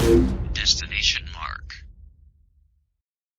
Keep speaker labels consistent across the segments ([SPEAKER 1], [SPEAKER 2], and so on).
[SPEAKER 1] DestinationMarc.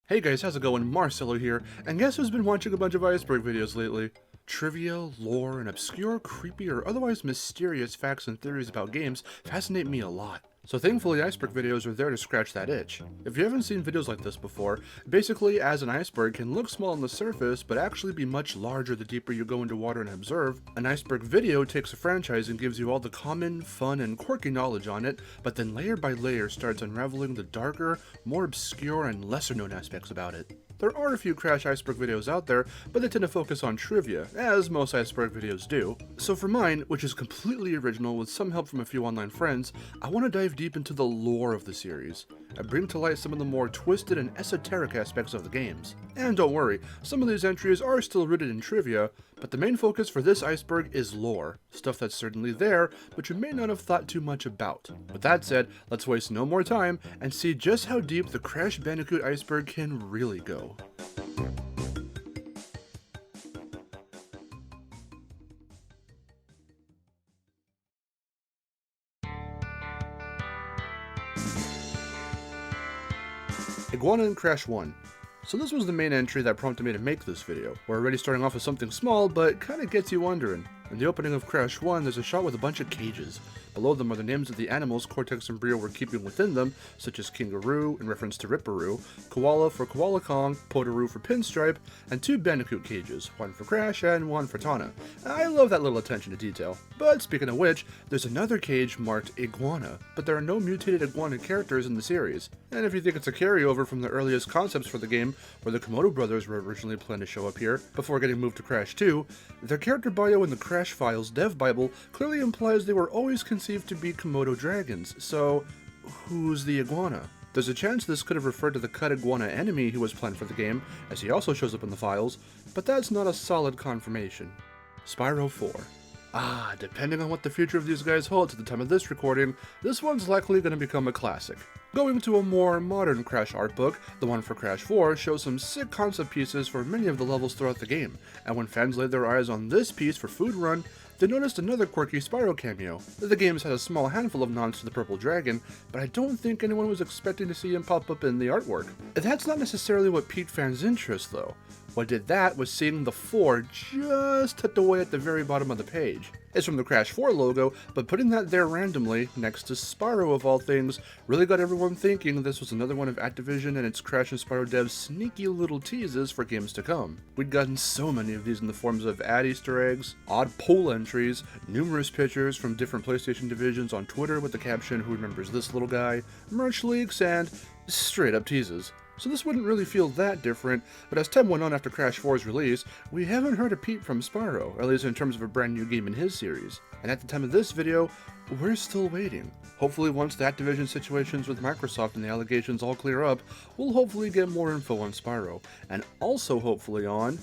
[SPEAKER 2] Hey guys, how's it going? Marcelo here, and guess who's been watching a bunch of Iceberg videos lately? Trivia, lore, and obscure, creepy, or otherwise mysterious facts and theories about games fascinate me a lot. So thankfully, Iceberg videos are there to scratch that itch. If you haven't seen videos like this before, basically as an iceberg can look small on the surface, but actually be much larger the deeper you go into water and observe, an iceberg video takes a franchise and gives you all the common, fun, and quirky knowledge on it, but then layer by layer starts unraveling the darker, more obscure, and lesser known aspects about it. There are a few Crash Iceberg videos out there, but they tend to focus on trivia, as most Iceberg videos do. So for mine, which is completely original with some help from a few online friends, I want to dive deep into the lore of the series, and bring to light some of the more twisted and esoteric aspects of the games. And don't worry, some of these entries are still rooted in trivia, but the main focus for this iceberg is lore, stuff that's certainly there, but you may not have thought too much about. With that said, let's waste no more time and see just how deep the Crash Bandicoot iceberg can really go. Iguana in Crash 1. So this was the main entry that prompted me to make this video. We're already starting off with something small, but kinda gets you wondering. In the opening of Crash 1, there's a shot with a bunch of cages. Below them are the names of the animals Cortex and Brio were keeping within them, such as Kingaroo, in reference to Ripperoo, Koala for Koala Kong, Potoroo for Pinstripe, and 2 Bandicoot cages, one for Crash and one for Tana. I love that little attention to detail. But speaking of which, there's another cage marked Iguana, but there are no mutated iguana characters in the series. And if you think it's a carryover from the earliest concepts for the game, where the Komodo brothers were originally planned to show up here, before getting moved to Crash 2, their character bio in the Crash Files Dev Bible clearly implies they were always conceived to be Komodo dragons, so who's the iguana? There's a chance this could have referred to the cut iguana enemy who was planned for the game, as he also shows up in the files, but that's not a solid confirmation. Spyro 4. Depending on what the future of these guys holds at the time of this recording, this one's likely going to become a classic. Going to a more modern Crash art book, the one for Crash 4 shows some sick concept pieces for many of the levels throughout the game, and when fans laid their eyes on this piece for Food Run, they noticed another quirky Spyro cameo. The game's had a small handful of nods to the Purple Dragon, but I don't think anyone was expecting to see him pop up in the artwork. That's not necessarily what piqued fans' interest though. What did that was seeing the 4 just tucked away at the very bottom of the page. It's from the Crash 4 logo, but putting that there randomly, next to Spyro of all things, really got everyone thinking this was another one of Activision and its Crash and Spyro devs' sneaky little teases for games to come. We'd gotten so many of these in the forms of ad Easter eggs, odd poll entries, numerous pictures from different PlayStation divisions on Twitter with the caption, "Who remembers this little guy?", merch leaks, and straight up teases. So this wouldn't really feel that different, but as time went on after Crash 4's release, we haven't heard a peep from Spyro, at least in terms of a brand new game in his series. And at the time of this video, we're still waiting. Hopefully once the Activision situations with Microsoft and the allegations all clear up, we'll hopefully get more info on Spyro, and also hopefully on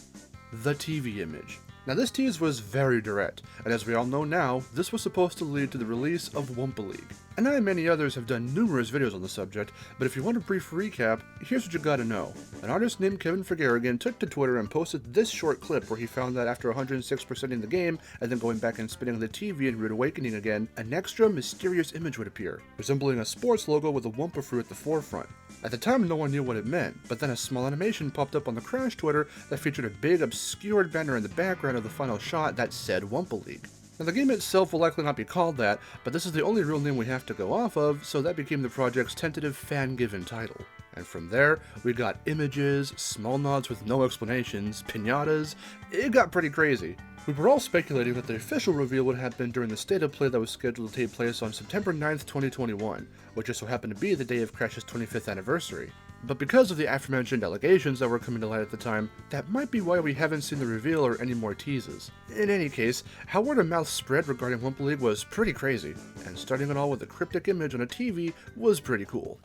[SPEAKER 2] the TV image. Now this tease was very direct, and as we all know now, this was supposed to lead to the release of Wumpa League. And I and many others have done numerous videos on the subject, but if you want a brief recap, here's what you gotta know. An artist named Kevin Fagaragan took to Twitter and posted this short clip where he found that after 106%ing the game, and then going back and spinning the TV in Rude Awakening again, an extra mysterious image would appear, resembling a sports logo with a Wumpa fruit at the forefront. At the time, no one knew what it meant, but then a small animation popped up on the Crash Twitter that featured a big obscured banner in the background of the final shot that said Wumpa League. Now the game itself will likely not be called that, but this is the only real name we have to go off of, so that became the project's tentative fan-given title. And from there, we got images, small nods with no explanations, piñatas. It got pretty crazy. We were all speculating that the official reveal would happen during the State of Play that was scheduled to take place on September 9th, 2021, which just so happened to be the day of Crash's 25th anniversary. But because of the aforementioned allegations that were coming to light at the time, that might be why we haven't seen the reveal or any more teases. In any case, how word of mouth spread regarding Wumpa League was pretty crazy, and starting it all with a cryptic image on a TV was pretty cool.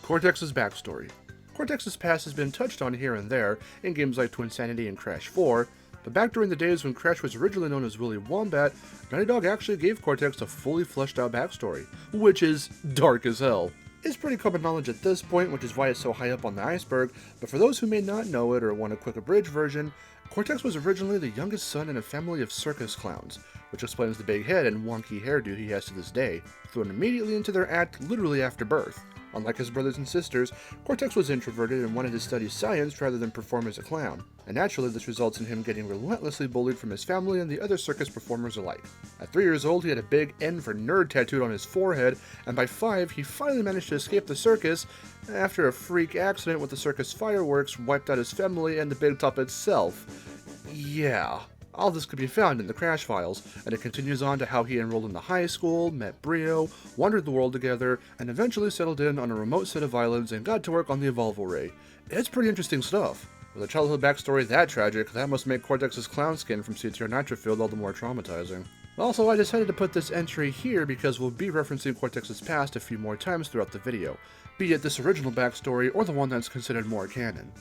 [SPEAKER 2] Cortex's backstory. Cortex's past has been touched on here and there in games like Twinsanity and Crash 4, but back during the days when Crash was originally known as Willy Wombat, Naughty Dog actually gave Cortex a fully fleshed out backstory, which is dark as hell. It's pretty common knowledge at this point, which is why it's so high up on the iceberg, but for those who may not know it or want a quick abridged version, Cortex was originally the youngest son in a family of circus clowns, which explains the big head and wonky hairdo he has to this day, thrown immediately into their act literally after birth. Unlike his brothers and sisters, Cortex was introverted and wanted to study science rather than perform as a clown, and naturally this results in him getting relentlessly bullied from his family and the other circus performers alike. At 3 years old, he had a big N for nerd tattooed on his forehead, and by 5, he finally managed to escape the circus after a freak accident with the circus fireworks wiped out his family and the big top itself. Yeah. All this could be found in the Crash files, and it continues on to how he enrolled into high school, met Brio, wandered the world together, and eventually settled in on a remote set of islands and got to work on the ElinaPires. It's pretty interesting stuff. With a childhood backstory that tragic, that must make Cortex's clown skin from C-Tier Nitrofield all the more traumatizing. Also, I decided to put this entry here because we'll be referencing Cortex's past a few more times throughout the video, be it this original backstory or the one that's considered more canon.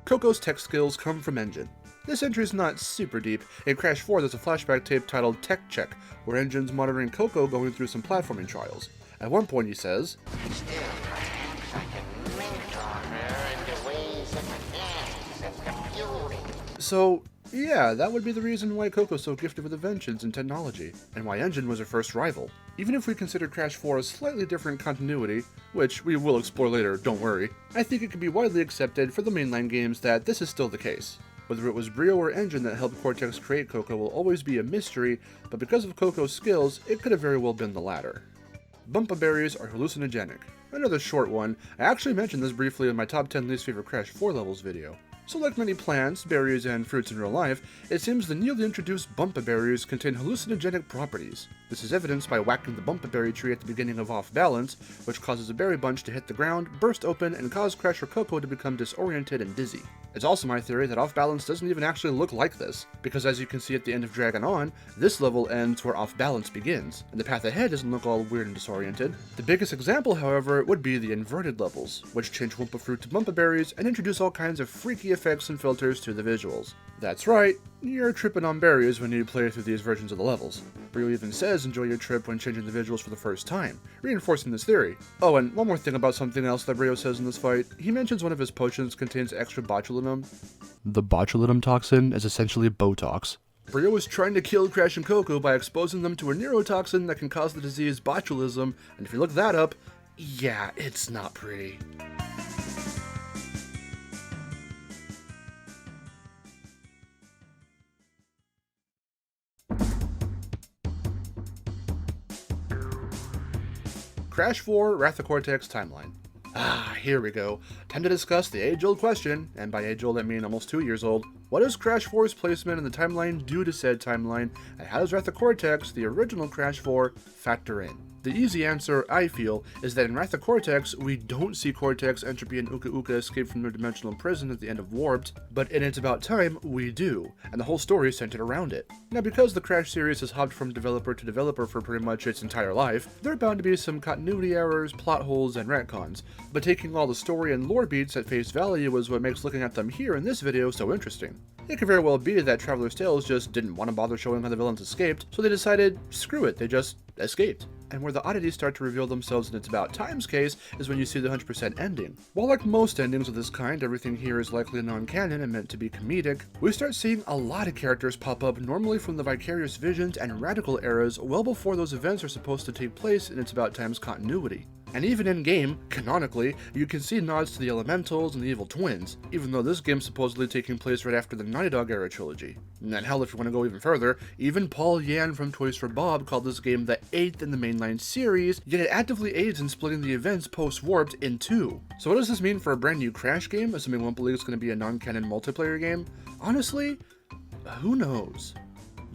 [SPEAKER 2] Coco's tech skills come from Engine. This entry is not super deep. In Crash 4 there's a flashback tape titled Tech Check, where Engine's monitoring Coco going through some platforming trials. At one point he says, so yeah, that would be the reason why Coco's so gifted with inventions and technology, and why Engine was her first rival. Even if we consider Crash 4 a slightly different continuity, which we will explore later, don't worry, I think it can be widely accepted for the mainline games that this is still the case. Whether it was Brio or Engine that helped Cortex create Coco will always be a mystery, but because of Coco's skills, it could have very well been the latter. Bumpa berries are hallucinogenic. Another short one. I actually mentioned this briefly in my top 10 least favorite Crash 4 levels video. So like many plants, berries, and fruits in real life, it seems the newly introduced Bumpa berries contain hallucinogenic properties. This is evidenced by whacking the Bumpa berry tree at the beginning of Off Balance, which causes a berry bunch to hit the ground, burst open, and cause Crash or Coco to become disoriented and dizzy. It's also my theory that Off Balance doesn't even actually look like this, because as you can see at the end of Dragon On, this level ends where Off Balance begins, and the path ahead doesn't look all weird and disoriented. The biggest example, however, would be the inverted levels, which change Wumpa Fruit to Bumpa berries and introduce all kinds of freaky effects and filters to the visuals. That's right, you're tripping on berries when you play through these versions of the levels. Brio even says enjoy your trip when changing the visuals for the first time, reinforcing this theory. Oh, and one more thing about something else that Brio says in this fight. He mentions one of his potions contains extra botulinum. The botulinum toxin is essentially Botox. Brio is trying to kill Crash and Coco by exposing them to a neurotoxin that can cause the disease botulism, and if you look that up, yeah, it's not pretty. Crash 4 Wrath of Cortex Timeline. Here we go. Time to discuss the age-old question, and by age-old I mean almost 2 years old. What does Crash 4's placement in the timeline do to said timeline, and how does Wrath of Cortex, the original Crash 4, factor in? The easy answer, I feel, is that in Wrath of Cortex, we don't see Cortex, Entropy, and Uka Uka escape from their dimensional prison at the end of Warped, but in It's About Time, we do, and the whole story is centered around it. Now, because the Crash series has hopped from developer to developer for pretty much its entire life, there are bound to be some continuity errors, plot holes, and retcons, but taking all the story and lore beats at face value is what makes looking at them here in this video so interesting. It could very well be that Traveler's Tales just didn't want to bother showing how the villains escaped, so they decided, screw it, they just escaped. And where the oddities start to reveal themselves in It's About Time's case is when you see the 100% ending. While like most endings of this kind, everything here is likely non-canon and meant to be comedic, we start seeing a lot of characters pop up normally from the vicarious visions and radical eras well before those events are supposed to take place in It's About Time's continuity. And even in-game, canonically, you can see nods to the Elementals and the Evil Twins, even though this game's supposedly taking place right after the Naughty Dog era trilogy. And hell, if you want to go even further, even Paul Yan from Toys for Bob called this game the 8th in the mainline series, yet it actively aids in splitting the events post-Warped in two. So what does this mean for a brand new Crash game, assuming Wumpa League is going to be a non-canon multiplayer game? Honestly, who knows?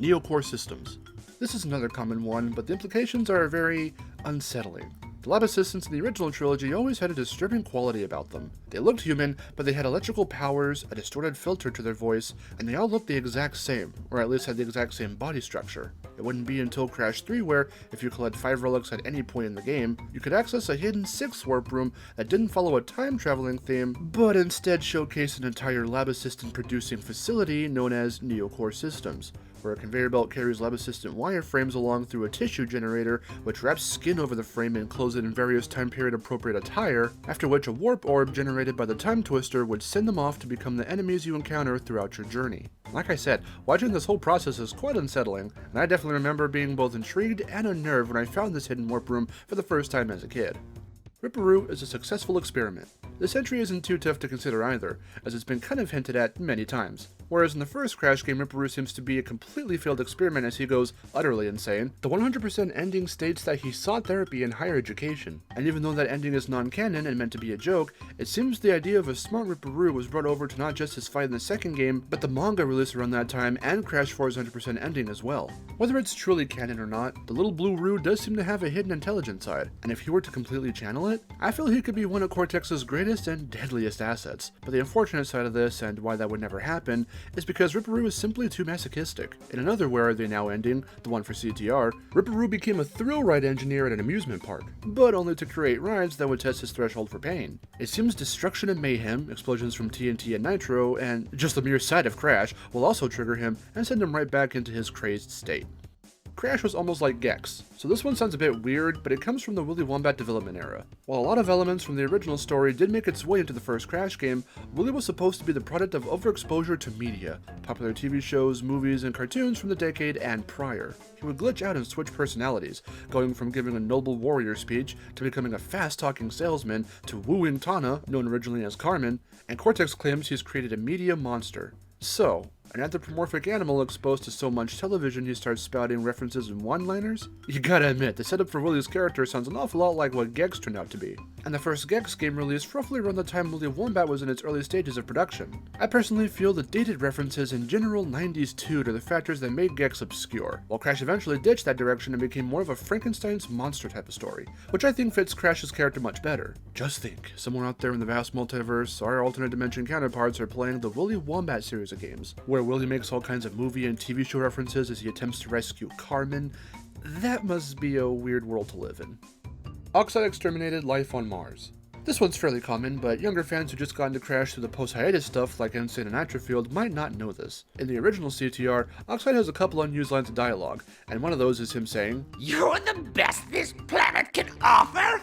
[SPEAKER 2] Neocore systems. This is another common one, but the implications are very unsettling. The lab assistants in the original trilogy always had a disturbing quality about them. They looked human, but they had electrical powers, a distorted filter to their voice, and they all looked the exact same, or at least had the exact same body structure. It wouldn't be until Crash 3 where, if you collect 5 relics at any point in the game, you could access a hidden 6th warp room that didn't follow a time-traveling theme, but instead showcased an entire lab assistant producing facility known as Neocore Systems, where a conveyor belt carries lab assistant wireframes along through a tissue generator, which wraps skin over the frame and clothes it in various time period appropriate attire, after which a warp orb generated by the time twister would send them off to become the enemies you encounter throughout your journey. Like I said, watching this whole process is quite unsettling, and I definitely remember being both intrigued and unnerved when I found this hidden warp room for the first time as a kid. Ripperoo is a successful experiment. This entry isn't too tough to consider either, as it's been kind of hinted at many times. Whereas in the first Crash game, Ripperoo seems to be a completely failed experiment as he goes utterly insane, the 100% ending states that he sought therapy and higher education. And even though that ending is non-canon and meant to be a joke, it seems the idea of a smart Ripperoo was brought over to not just his fight in the second game, but the manga released around that time and Crash 4's 100% ending as well. Whether it's truly canon or not, the little blue Roo does seem to have a hidden intelligence side, and if he were to completely channel it, I feel he could be one of Cortex's greatest and deadliest assets. But the unfortunate side of this, and why that would never happen, is because Ripperoo is simply too masochistic. In another Where Are They Now ending, the one for CTR, Ripperoo became a thrill ride engineer at an amusement park, but only to create rides that would test his threshold for pain. It seems destruction and mayhem, explosions from TNT and Nitro, and just the mere sight of Crash will also trigger him and send him right back into his crazed state. Crash was almost like Gex, so this one sounds a bit weird, but it comes from the Willy Wombat development era. While a lot of elements from the original story did make its way into the first Crash game, Willy was supposed to be the product of overexposure to media, popular TV shows, movies, and cartoons from the decade and prior. He would glitch out and switch personalities, going from giving a noble warrior speech to becoming a fast-talking salesman to wooing Tana, known originally as Carmen, and Cortex claims he's created a media monster. So, an anthropomorphic animal exposed to so much television he starts spouting references and one-liners? You gotta admit, the setup for Willy's character sounds an awful lot like what Gex turned out to be. And the first Gex game released roughly around the time Willy Wombat was in its early stages of production. I personally feel the dated references and general 90s toot are the factors that made Gex obscure, while Crash eventually ditched that direction and became more of a Frankenstein's monster type of story, which I think fits Crash's character much better. Just think, somewhere out there in the vast multiverse, our alternate dimension counterparts are playing the Willy Wombat series of games, where Willy makes all kinds of movie and TV show references as he attempts to rescue Carmen. That must be a weird world to live in. Oxide exterminated life on Mars. This one's fairly common, but younger fans who just got into Crash through the post-hiatus stuff like Insane and Nitrofield might not know this. In the original CTR, Oxide has a couple unused lines of dialogue, and one of those is him saying,
[SPEAKER 1] "You're the best this planet can offer?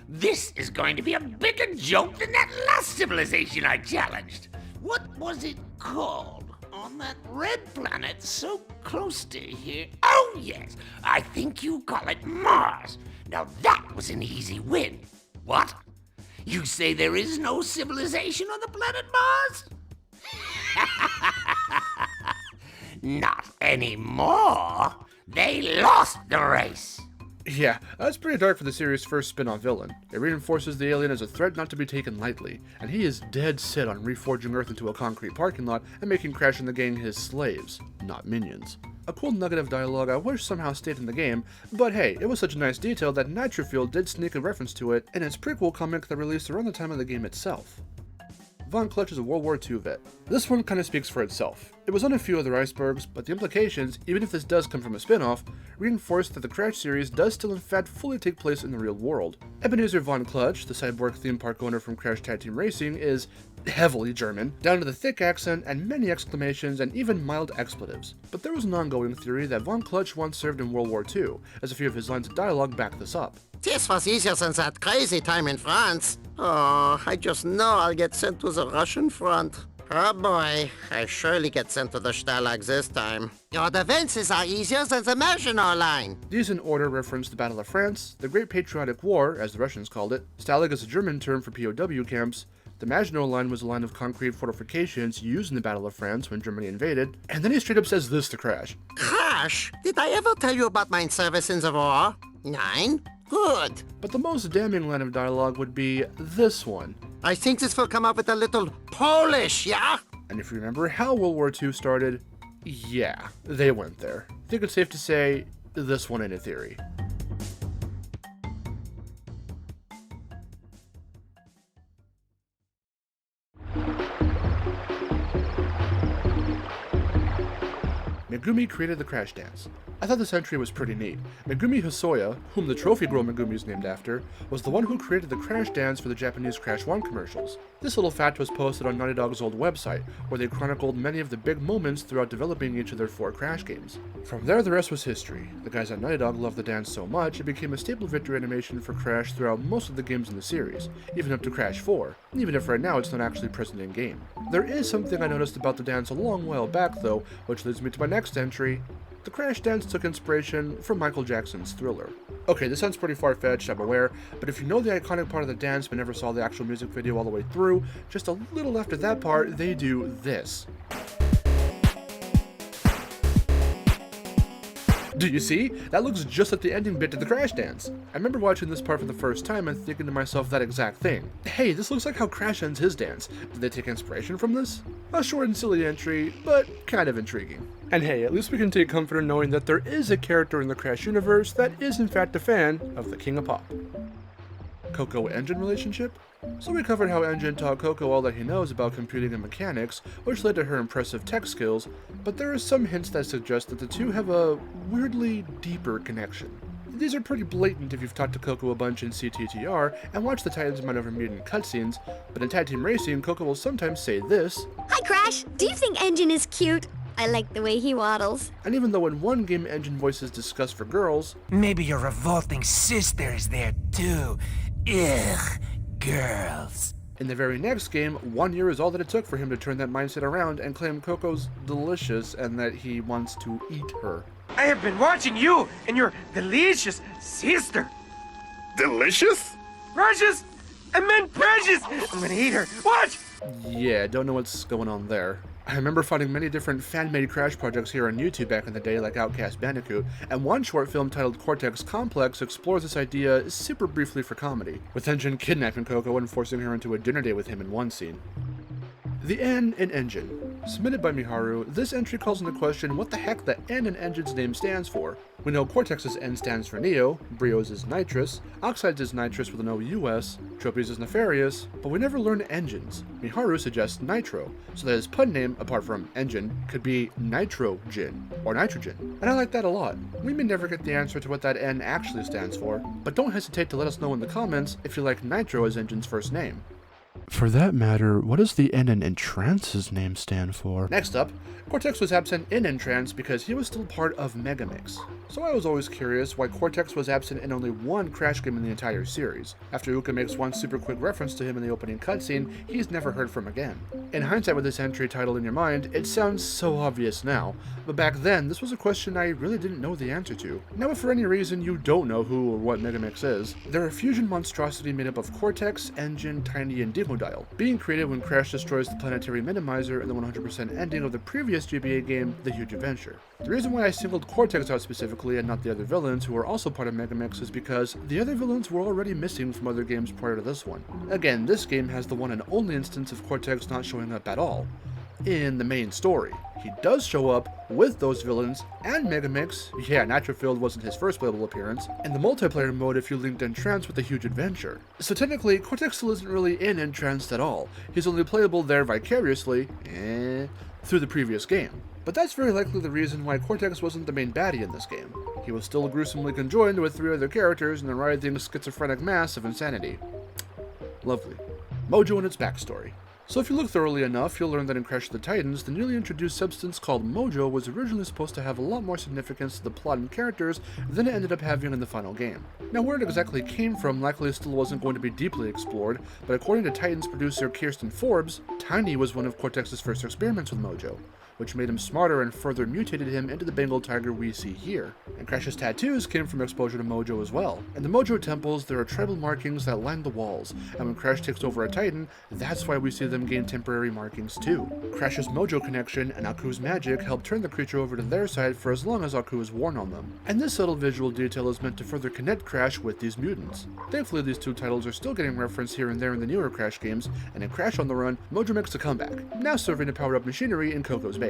[SPEAKER 1] This is going to be a bigger joke than that last civilization I challenged. What was it called? On that red planet so close to here. Oh yes, I think you call it Mars. Now that was an easy win. What? You say there is no civilization on the planet Mars? Not anymore. They lost the race."
[SPEAKER 2] Yeah, that's pretty dark for the series' first spin-off villain. It reinforces the alien as a threat not to be taken lightly, and he is dead set on reforging Earth into a concrete parking lot and making Crash and the gang his slaves, not minions. A cool nugget of dialogue I wish somehow stayed in the game, but hey, it was such a nice detail that Nitrofield did sneak a reference to it in its prequel comic that released around the time of the game itself. Von Clutch is a World War II vet. This one kinda speaks for itself. It was on a few other icebergs, but the implications, even if this does come from a spin-off, reinforce that the Crash series does still in fact fully take place in the real world. Ebenezer Von Clutch, the cyborg theme park owner from Crash Tag Team Racing, is heavily German, down to the thick accent and many exclamations and even mild expletives. But there was an ongoing theory that Von Clutch once served in World War II, as a few of his lines of dialogue back this up.
[SPEAKER 3] This was easier than that crazy time in France. Oh, I just know I'll get sent to the Russian front. Oh boy, I surely get sent to the Stalag this time. Your defenses are easier than the Maginot Line.
[SPEAKER 2] These in order reference the Battle of France, the Great Patriotic War, as the Russians called it. Stalag is a German term for POW camps. The Maginot Line was a line of concrete fortifications used in the Battle of France when Germany invaded. And then he straight up says this to Crash.
[SPEAKER 3] Crash, did I ever tell you about my service in the war? Nine? Good.
[SPEAKER 2] But the most damning line of dialogue would be this one.
[SPEAKER 3] I think this will come up with a little Polish, yeah?
[SPEAKER 2] And if you remember how World War II started, yeah, they went there. I think it's safe to say this one ain't a theory. Megumi created the Crash Dance. I thought this entry was pretty neat. Megumi Hosoya, whom the trophy girl Megumi is named after, was the one who created the Crash dance for the Japanese Crash 1 commercials. This little fact was posted on Naughty Dog's old website, where they chronicled many of the big moments throughout developing each of their 4 Crash games. From there, the rest was history. The guys at Naughty Dog loved the dance so much, it became a staple victory animation for Crash throughout most of the games in the series, even up to Crash 4, even if right now it's not actually present in game. There is something I noticed about the dance a long while back though, which leads me to my next entry. The Crash dance took inspiration from Michael Jackson's Thriller. Okay, this sounds pretty far-fetched, I'm aware, but if you know the iconic part of the dance but never saw the actual music video all the way through, just a little after that part, they do this. Do you see? That looks just like the ending bit to the Crash dance. I remember watching this part for the first time and thinking to myself that exact thing. Hey, this looks like how Crash ends his dance. Did they take inspiration from this? A short and silly entry, but kind of intriguing. And hey, at least we can take comfort in knowing that there is a character in the Crash universe that is in fact a fan of the King of Pop. Coco-Engine relationship? So we covered how Engine taught Coco all that he knows about computing and mechanics, which led to her impressive tech skills, but there are some hints that suggest that the two have a weirdly deeper connection. These are pretty blatant if you've talked to Coco a bunch in CTTR and watched the Titans might over meet in cutscenes, but in Tag Team Racing, Coco will sometimes say this.
[SPEAKER 4] Hi Crash, do you think Engine is cute? I like the way he waddles.
[SPEAKER 2] And even though in one game Engine voices discuss for girls,
[SPEAKER 5] maybe your revolting sister is there too. Ugh, girls.
[SPEAKER 2] In the very next game, 1 year is all that it took for him to turn that mindset around and claim Coco's delicious and that he wants to eat her.
[SPEAKER 5] I have been watching you and your delicious sister.
[SPEAKER 1] Delicious?
[SPEAKER 5] Precious! I meant precious! I'm gonna eat her. Watch!
[SPEAKER 2] Yeah, don't know what's going on there. I remember finding many different fan-made Crash projects here on YouTube back in the day, like Outcast Bandicoot, and one short film titled Cortex Complex explores this idea super briefly for comedy, with Engine kidnapping Coco and forcing her into a dinner date with him in one scene. The N in Engine. Submitted by Miharu, this entry calls into question what the heck the N in Engine's name stands for. We know Cortex's N stands for Neo, Brio's is Nitrous, Oxide's is Nitrous with an OUS, Tropy's is Nefarious, but we never learn Engines. Miharu suggests Nitro, so that his pun name, apart from Engine, could be Nitrogen, or Nitrogen. And I like that a lot. We may never get the answer to what that N actually stands for, but don't hesitate to let us know in the comments if you like Nitro as Engine's first name. For that matter, what does the N in Entrance's name stand for? Next up, Cortex was absent in Entrance because he was still part of Megamix. So I was always curious why Cortex was absent in only one Crash game in the entire series. After Uka makes one super quick reference to him in the opening cutscene, he's never heard from again. In hindsight with this entry title in your mind, it sounds so obvious now, but back then this was a question I really didn't know the answer to. Now if for any reason you don't know who or what Megamix is, they're a fusion monstrosity made up of Cortex, Engine, Tiny, and Dingodile, being created when Crash destroys the planetary minimizer in the 100% ending of the previous GBA game, The Huge Adventure. The reason why I singled Cortex out specifically and not the other villains who were also part of Megamix is because the other villains were already missing from other games prior to this one. Again, this game has the one and only instance of Cortex not showing up at all in the main story. He does show up with those villains and Megamix, yeah, Nitrofield wasn't his first playable appearance, in the multiplayer mode if you linked Entrance with The Huge Adventure. So technically, Cortex still isn't really in Entrance at all. He's only playable there vicariously, through the previous game. But that's very likely the reason why Cortex wasn't the main baddie in this game. He was still gruesomely conjoined with 3 other characters in a writhing schizophrenic mass of insanity. Lovely. Mojo and its backstory. So if you look thoroughly enough, you'll learn that in Crash of the Titans, the newly introduced substance called Mojo was originally supposed to have a lot more significance to the plot and characters than it ended up having in the final game. Now where it exactly came from likely still wasn't going to be deeply explored, but according to Titans producer Kirsten Forbes, Tiny was one of Cortex's first experiments with Mojo, which made him smarter and further mutated him into the Bengal tiger we see here. And Crash's tattoos came from exposure to Mojo as well. In the Mojo temples, there are tribal markings that line the walls, and when Crash takes over a Titan, that's why we see them gain temporary markings too. Crash's Mojo connection and Aku's magic help turn the creature over to their side for as long as Aku is worn on them. And this subtle visual detail is meant to further connect Crash with these mutants. Thankfully, these two titles are still getting referenced here and there in the newer Crash games, and in Crash on the Run, Mojo makes a comeback, now serving to power up machinery in Coco's base.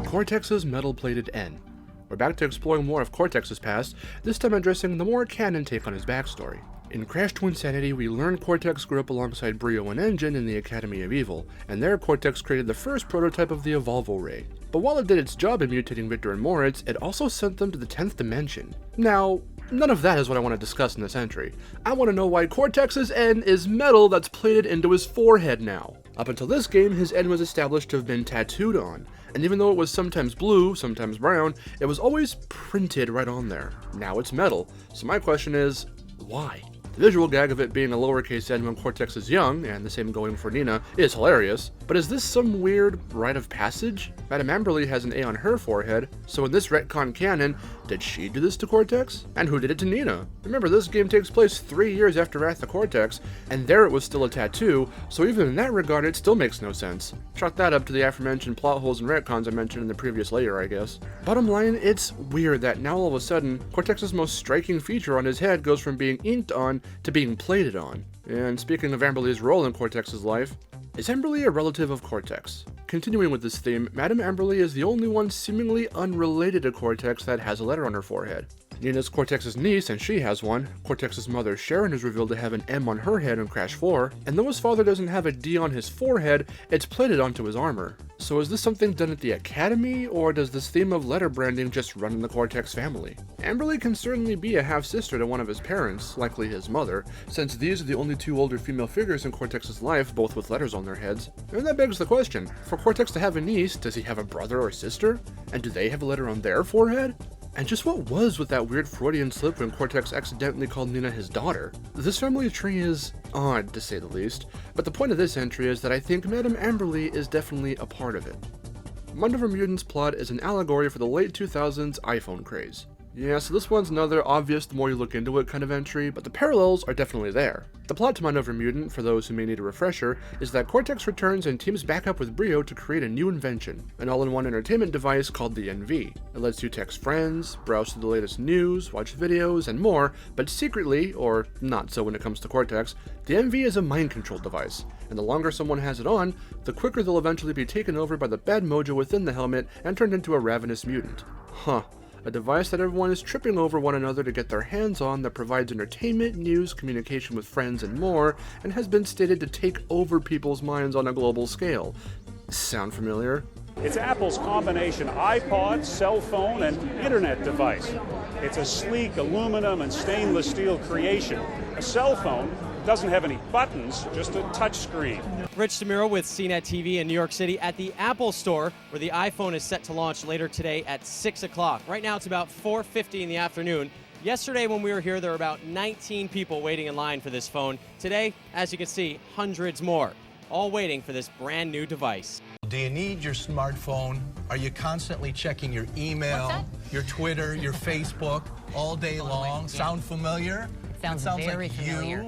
[SPEAKER 2] Cortex's metal-plated N. We're back to exploring more of Cortex's past, this time addressing the more canon take on his backstory. In Crash Twinsanity, we learn Cortex grew up alongside Brio and Engine in the Academy of Evil, and there Cortex created the first prototype of the Evolvo Ray. But while it did its job in mutating Victor and Moritz, it also sent them to the 10th dimension. Now, none of that is what I want to discuss in this entry. I want to know why Cortex's N is metal that's plated into his forehead now. Up until this game, his N was established to have been tattooed on, and even though it was sometimes blue, sometimes brown, it was always printed right on there. Now it's metal, so my question is, why? The visual gag of it being a lowercase n when Cortex is young, and the same going for Nina, is hilarious, but is this some weird rite of passage? Madame Amberly has an A on her forehead, so in this retcon canon, did she do this to Cortex? And who did it to Nina? Remember, this game takes place 3 years after Wrath of Cortex, and there it was still a tattoo, so even in that regard it still makes no sense. Chalk that up to the aforementioned plot holes and retcons I mentioned in the previous layer, I guess. Bottom line, it's weird that now all of a sudden, Cortex's most striking feature on his head goes from being inked on to being plated on. And speaking of Amberly's role in Cortex's life, is Amberly a relative of Cortex? Continuing with this theme, Madame Amberly is the only one seemingly unrelated to Cortex that has a letter on her forehead. Nina's Cortex's niece, and she has one. Cortex's mother, Sharon, is revealed to have an M on her head in Crash 4, and though his father doesn't have a D on his forehead, it's plated onto his armor. So is this something done at the Academy, or does this theme of letter branding just run in the Cortex family? Amberly can certainly be a half-sister to one of his parents, likely his mother, since these are the only two older female figures in Cortex's life, both with letters on their heads. And that begs the question, for Cortex to have a niece, does he have a brother or sister? And do they have a letter on their forehead? And just what was with that weird Freudian slip when Cortex accidentally called Nina his daughter? This family tree is odd, to say the least, but the point of this entry is that I think Madame Amberly is definitely a part of it. Mind Over Mutants' plot is an allegory for the late 2000s iPhone craze. Yeah, so this one's another obvious the more you look into it kind of entry, but the parallels are definitely there. The plot to Mind Over Mutant, for those who may need a refresher, is that Cortex returns and teams back up with Brio to create a new invention, an all-in-one entertainment device called the NV. It lets you text friends, browse through the latest news, watch videos, and more, but secretly, or not so when it comes to Cortex, the NV is a mind-controlled device, and the longer someone has it on, the quicker they'll eventually be taken over by the bad mojo within the helmet and turned into a ravenous mutant. Huh. A device that everyone is tripping over one another to get their hands on that provides entertainment, news, communication with friends, and more, and has been stated to take over people's minds on a global scale. Sound familiar?
[SPEAKER 6] It's Apple's combination iPod, cell phone, and internet device. It's a sleek aluminum and stainless steel creation. A cell phone doesn't have any buttons, just a touch screen.
[SPEAKER 7] Rich DeMiro with CNET TV in New York City at the Apple Store, where the iPhone is set to launch later today at 6 o'clock. Right now it's about 4:50 in the afternoon. Yesterday when we were here, there were about 19 people waiting in line for this phone. Today, as you can see, hundreds more, all waiting for this brand new device.
[SPEAKER 8] Do you need your smartphone? Are you constantly checking your email, your Twitter, your Facebook all day long? Sound familiar?
[SPEAKER 9] Sounds very
[SPEAKER 8] like
[SPEAKER 9] familiar.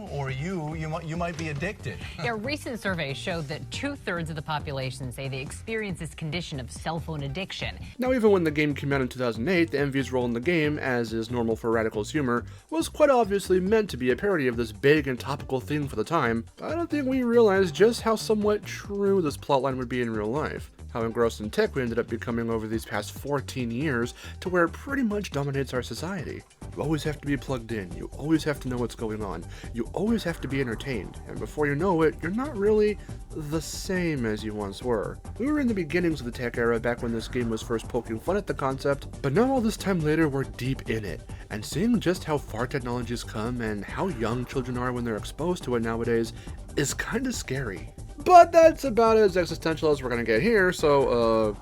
[SPEAKER 8] You might be addicted.
[SPEAKER 9] Yeah, recent surveys showed that 2/3 of the population say they experience this condition of cell phone addiction.
[SPEAKER 2] Now, even when the game came out in 2008, the NV's role in the game, as is normal for Radical's humor, was quite obviously meant to be a parody of this big and topical thing for the time. I don't think we realized just how somewhat true this plotline would be in real life. How engrossed in tech we ended up becoming over these past 14 years to where it pretty much dominates our society. You always have to be plugged in, you always have to know what's going on, you always have to be entertained, and before you know it, you're not really the same as you once were. We were in the beginnings of the tech era back when this game was first poking fun at the concept, but now all this time later we're deep in it, and seeing just how far technology's come and how young children are when they're exposed to it nowadays is kinda scary. But that's about as existential as we're gonna get here, so,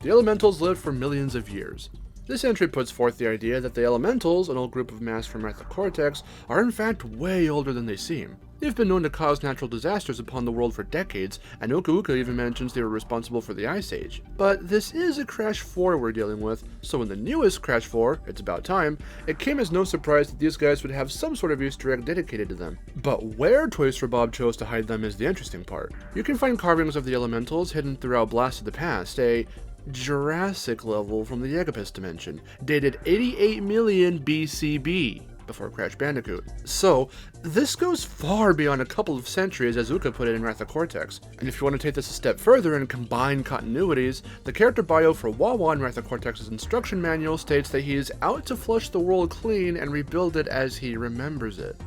[SPEAKER 2] the Elementals lived for millions of years. This entry puts forth the idea that the Elementals, an old group of mass from Wrath of Cortex, are in fact way older than they seem. They've been known to cause natural disasters upon the world for decades, and Uka Uka even mentions they were responsible for the Ice Age. But this is a Crash 4 we're dealing with, so in the newest Crash 4, It's About Time, it came as no surprise that these guys would have some sort of Easter egg dedicated to them. But where Toys for Bob chose to hide them is the interesting part. You can find carvings of the Elementals hidden throughout Blast of the Past, a Jurassic level from the Agapus dimension, dated 88 million BCB, before Crash Bandicoot. So, this goes far beyond a couple of centuries, as Uka put it in Wrath of Cortex. And if you want to take this a step further and combine continuities, the character bio for Wawa in Wrath of Cortex's instruction manual states that he is out to flush the world clean and rebuild it as he remembers it.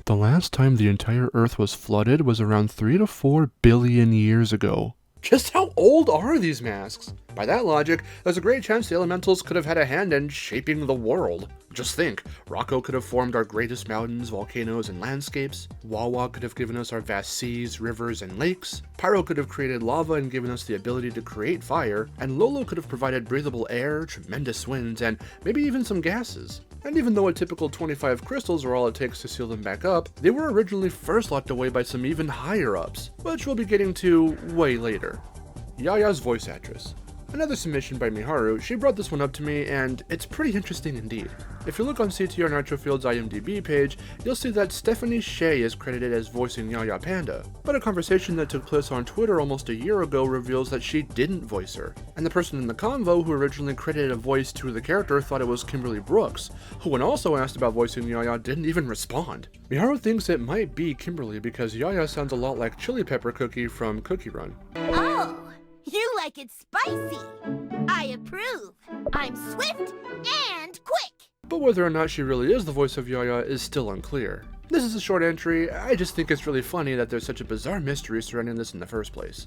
[SPEAKER 2] The last time the entire Earth was flooded was around 3 to 4 billion years ago. Just how old are these masks? By that logic, there's a great chance the elementals could have had a hand in shaping the world. Just think, Rocco could have formed our greatest mountains, volcanoes, and landscapes. Wawa could have given us our vast seas, rivers, and lakes. Pyro could have created lava and given us the ability to create fire. And Lolo could have provided breathable air, tremendous winds, and maybe even some gases. And even though a typical 25 crystals are all it takes to seal them back up, they were originally first locked away by some even higher ups, which we'll be getting to way later. Yaya's voice actress. Another submission by Miharu. She brought this one up to me, and it's pretty interesting indeed. If you look on CTR Nitrofield's IMDb page, you'll see that Stephanie Shea is credited as voicing Yaya Panda, but a conversation that took place on Twitter almost a year ago reveals that she didn't voice her, and the person in the convo who originally credited a voice to the character thought it was Kimberly Brooks, who when also asked about voicing Yaya didn't even respond. Miharu thinks it might be Kimberly because Yaya sounds a lot like Chili Pepper Cookie from Cookie Run.
[SPEAKER 10] Oh! You like it spicy. I approve. I'm swift and quick.
[SPEAKER 2] But whether or not she really is the voice of Yaya is still unclear. This is a short entry. I just think it's really funny that there's such a bizarre mystery surrounding this in the first place.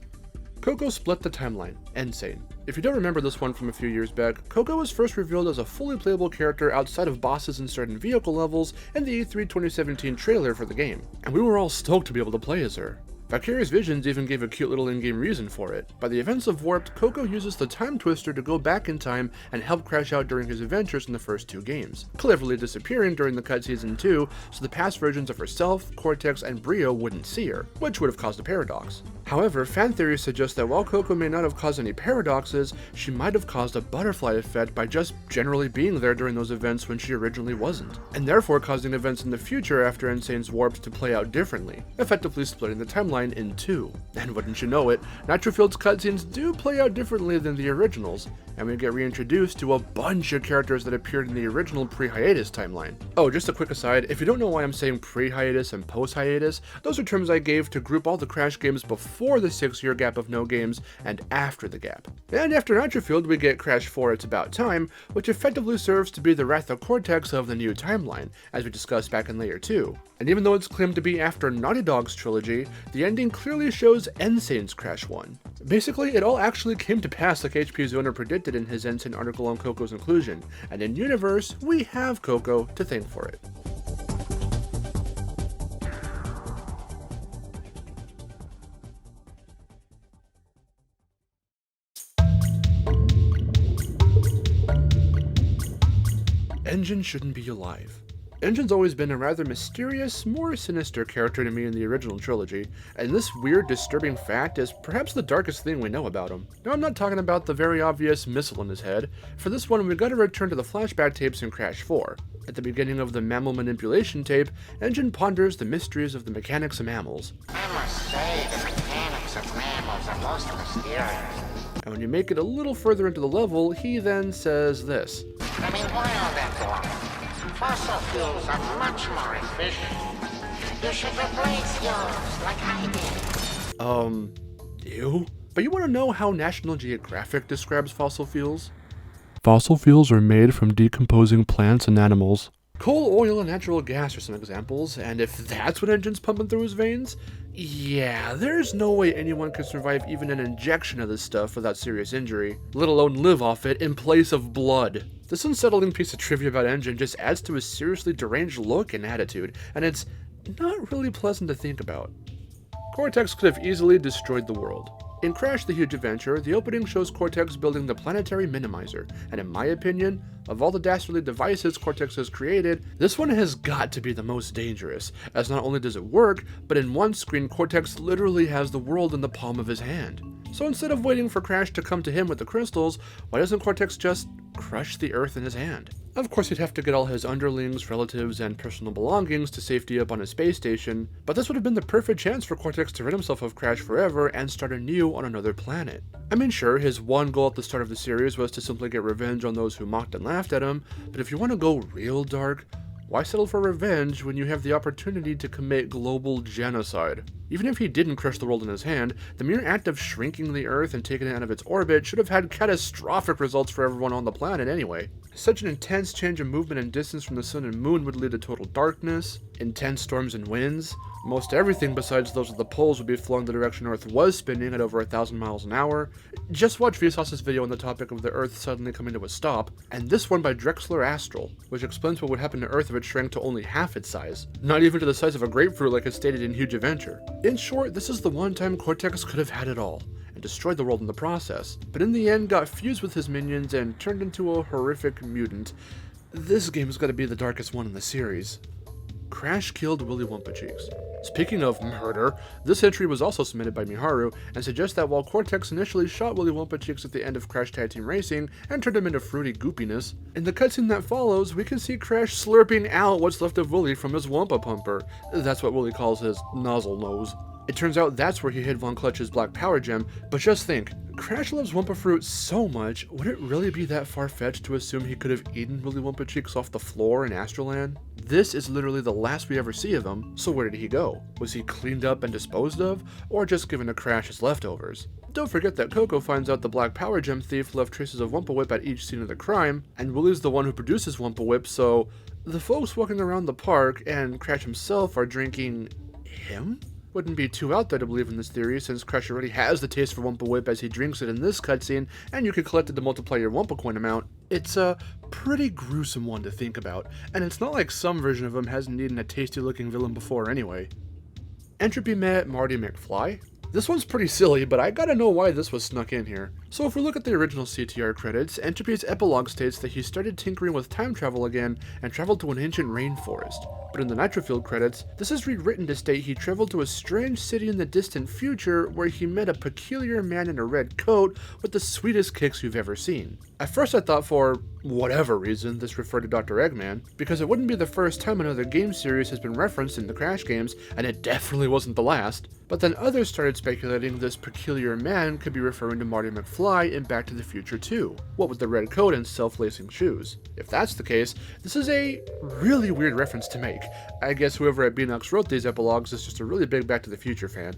[SPEAKER 2] Coco split the timeline. Insane. If you don't remember this one from a few years back, Coco was first revealed as a fully playable character outside of bosses in certain vehicle levels in the E3 2017 trailer for the game, and we were all stoked to be able to play as her. Vicarious Visions even gave a cute little in-game reason for it. By the events of Warped, Coco uses the Time Twister to go back in time and help Crash out during his adventures in the first two games, cleverly disappearing during the cutscenes in 2 so the past versions of herself, Cortex, and Brio wouldn't see her, which would have caused a paradox. However, fan theories suggest that while Coco may not have caused any paradoxes, she might have caused a butterfly effect by just generally being there during those events when she originally wasn't, and therefore causing events in the future after Insane's Warped to play out differently, effectively splitting the timeline in 2. And wouldn't you know it, Nitrofield's cutscenes do play out differently than the originals, and we get reintroduced to a bunch of characters that appeared in the original pre-hiatus timeline. Oh, just a quick aside, if you don't know why I'm saying pre-hiatus and post-hiatus, those are terms I gave to group all the Crash games before the 6-year gap of no games and after the gap. And after Nitrofield, we get Crash 4 It's About Time, which effectively serves to be the Wrath of Cortex of the new timeline, as we discussed back in Layer 2. And even though it's claimed to be after Naughty Dog's trilogy, the ending clearly shows Insane's Crash 1. Basically, it all actually came to pass like HP's owner predicted in his Insane article on Coco's inclusion, and in universe, we have Coco to thank for it. Engine shouldn't be alive. Engine's always been a rather mysterious, more sinister character to me in the original trilogy, and this weird, disturbing fact is perhaps the darkest thing we know about him. Now, I'm not talking about the very obvious missile in his head. For this one, we've got to return to the flashback tapes in Crash 4. At the beginning of the mammal manipulation tape, Engine ponders the mysteries of the mechanics of mammals.
[SPEAKER 3] I must say, the mechanics of mammals are most mysterious.
[SPEAKER 2] And when you make it a little further into the level, he then says this.
[SPEAKER 3] I mean, why all that talk? Fossil fuels are much more efficient. You should replace yours like I did.
[SPEAKER 2] You? But you want to know how National Geographic describes fossil fuels? Fossil fuels are made from decomposing plants and animals. Coal, oil, and natural gas are some examples, and if that's what Engine's pumping through his veins, yeah, there's no way anyone could survive even an injection of this stuff without serious injury, let alone live off it in place of blood. This unsettling piece of trivia about Engine just adds to his seriously deranged look and attitude, and it's not really pleasant to think about. Cortex could have easily destroyed the world. In Crash the Huge Adventure, the opening shows Cortex building the Planetary Minimizer, and in my opinion, of all the dastardly devices Cortex has created, this one has got to be the most dangerous, as not only does it work, but in one screen Cortex literally has the world in the palm of his hand. So instead of waiting for Crash to come to him with the crystals, why doesn't Cortex just crush the Earth in his hand? Of course, he'd have to get all his underlings, relatives, and personal belongings to safety up on his space station, but this would have been the perfect chance for Cortex to rid himself of Crash forever and start anew on another planet. I mean, sure, his one goal at the start of the series was to simply get revenge on those who mocked and laughed at him, but if you want to go real dark, Why settle for revenge when you have the opportunity to commit global genocide? Even if he didn't crush the world in his hand, the mere act of shrinking the Earth and taking it out of its orbit should have had catastrophic results for everyone on the planet anyway. Such an intense change of movement and distance from the sun and moon would lead to total darkness, intense storms and winds. Most everything besides those at the poles would be flowing the direction Earth was spinning at over 1,000 miles an hour. Just watch Vsauce's video on the topic of the Earth suddenly coming to a stop, and this one by Drexler Astral, which explains what would happen to Earth if it shrank to only half its size, not even to the size of a grapefruit like it's stated in Huge Adventure. In short, this is the one time Cortex could have had it all, and destroyed the world in the process, but in the end got fused with his minions and turned into a horrific mutant. This game's gotta be the darkest one in the series. Crash killed Willy Wumpa-Cheeks. Speaking of murder, this entry was also submitted by Miharu, and suggests that while Cortex initially shot Willy Wumpa-Cheeks at the end of Crash Tag Team Racing and turned him into fruity goopiness, in the cutscene that follows, we can see Crash slurping out what's left of Willy from his Wumpa Pumper. That's what Willy calls his nozzle nose. It turns out that's where he hid Von Clutch's Black Power Gem, but just think, Crash loves Wumpa Fruit so much, would it really be that far-fetched to assume he could have eaten Willy Wumpa-Cheeks off the floor in Astraland? This is literally the last we ever see of him, so where did he go? Was he cleaned up and disposed of, or just given to Crash as leftovers? Don't forget that Coco finds out the Black Power Gem thief left traces of Wumpa Whip at each scene of the crime, and Willy's the one who produces Wumpa Whip, so the folks walking around the park and Crash himself are drinking him? Wouldn't be too out there to believe in this theory, since Crash already has the taste for Wumpa Whip as he drinks it in this cutscene, and you can collect it to multiply your Wumpa coin amount. It's a pretty gruesome one to think about, and it's not like some version of him hasn't eaten a tasty looking villain before anyway. Entropy met Marty McFly? This one's pretty silly, but I gotta know why this was snuck in here. So if we look at the original CTR credits, Entropy's epilogue states that he started tinkering with time travel again and traveled to an ancient rainforest. But in the Nitrofield credits, this is rewritten to state he traveled to a strange city in the distant future where he met a peculiar man in a red coat with the sweetest kicks you've ever seen. At first I thought for whatever reason this referred to Dr. Eggman, because it wouldn't be the first time another game series has been referenced in the Crash games, and it definitely wasn't the last. But then others started speculating this peculiar man could be referring to Marty McFly in Back to the Future 2, what with the red coat and self-lacing shoes. If that's the case, this is a really weird reference to make. I guess whoever at Beanox wrote these epilogues is just a really big Back to the Future fan.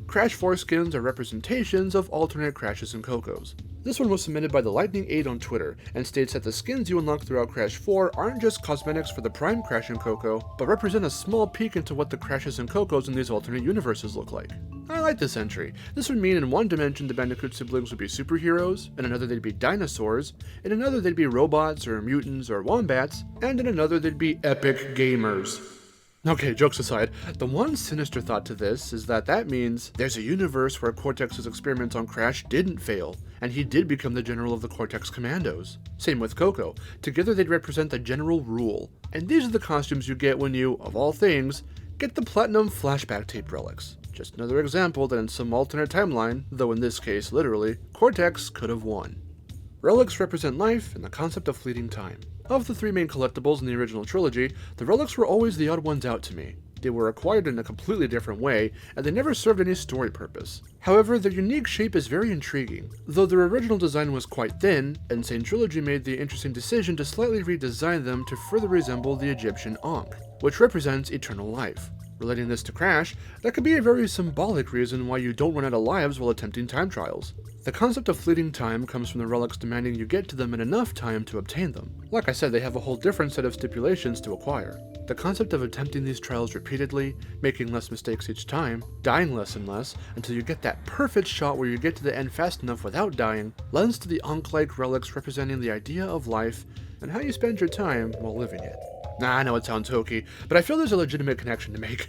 [SPEAKER 2] Crash foreskins are representations of alternate Crashes and Cocos. This one was submitted by the Lightning 8 on Twitter, and states that the skins you unlock throughout Crash 4 aren't just cosmetics for the Prime Crash and Coco, but represent a small peek into what the Crashes and Cocos in these alternate universes look like. I like this entry. This would mean in one dimension the Bandicoot siblings would be superheroes, in another they'd be dinosaurs, in another they'd be robots or mutants or wombats, and in another they'd be epic gamers. Okay, jokes aside, the one sinister thought to this is that means there's a universe where Cortex's experiments on Crash didn't fail, and he did become the general of the Cortex Commandos. Same with Coco. Together they'd represent the general rule. And these are the costumes you get when you, of all things, get the Platinum Flashback Tape relics. Just another example that in some alternate timeline, though in this case literally, Cortex could have won. Relics represent life and the concept of fleeting time. Of the three main collectibles in the original trilogy, the relics were always the odd ones out to me. They were acquired in a completely different way, and they never served any story purpose. However, their unique shape is very intriguing. Though their original design was quite thin, Insane Trilogy made the interesting decision to slightly redesign them to further resemble the Egyptian Ankh, which represents eternal life. Relating this to Crash, that could be a very symbolic reason why you don't run out of lives while attempting time trials. The concept of fleeting time comes from the relics demanding you get to them in enough time to obtain them. Like I said, they have a whole different set of stipulations to acquire. The concept of attempting these trials repeatedly, making less mistakes each time, dying less and less, until you get that perfect shot where you get to the end fast enough without dying, lends to the Ankh-like relics representing the idea of life and how you spend your time while living it. Nah, I know it sounds hokey, but I feel there's a legitimate connection to make.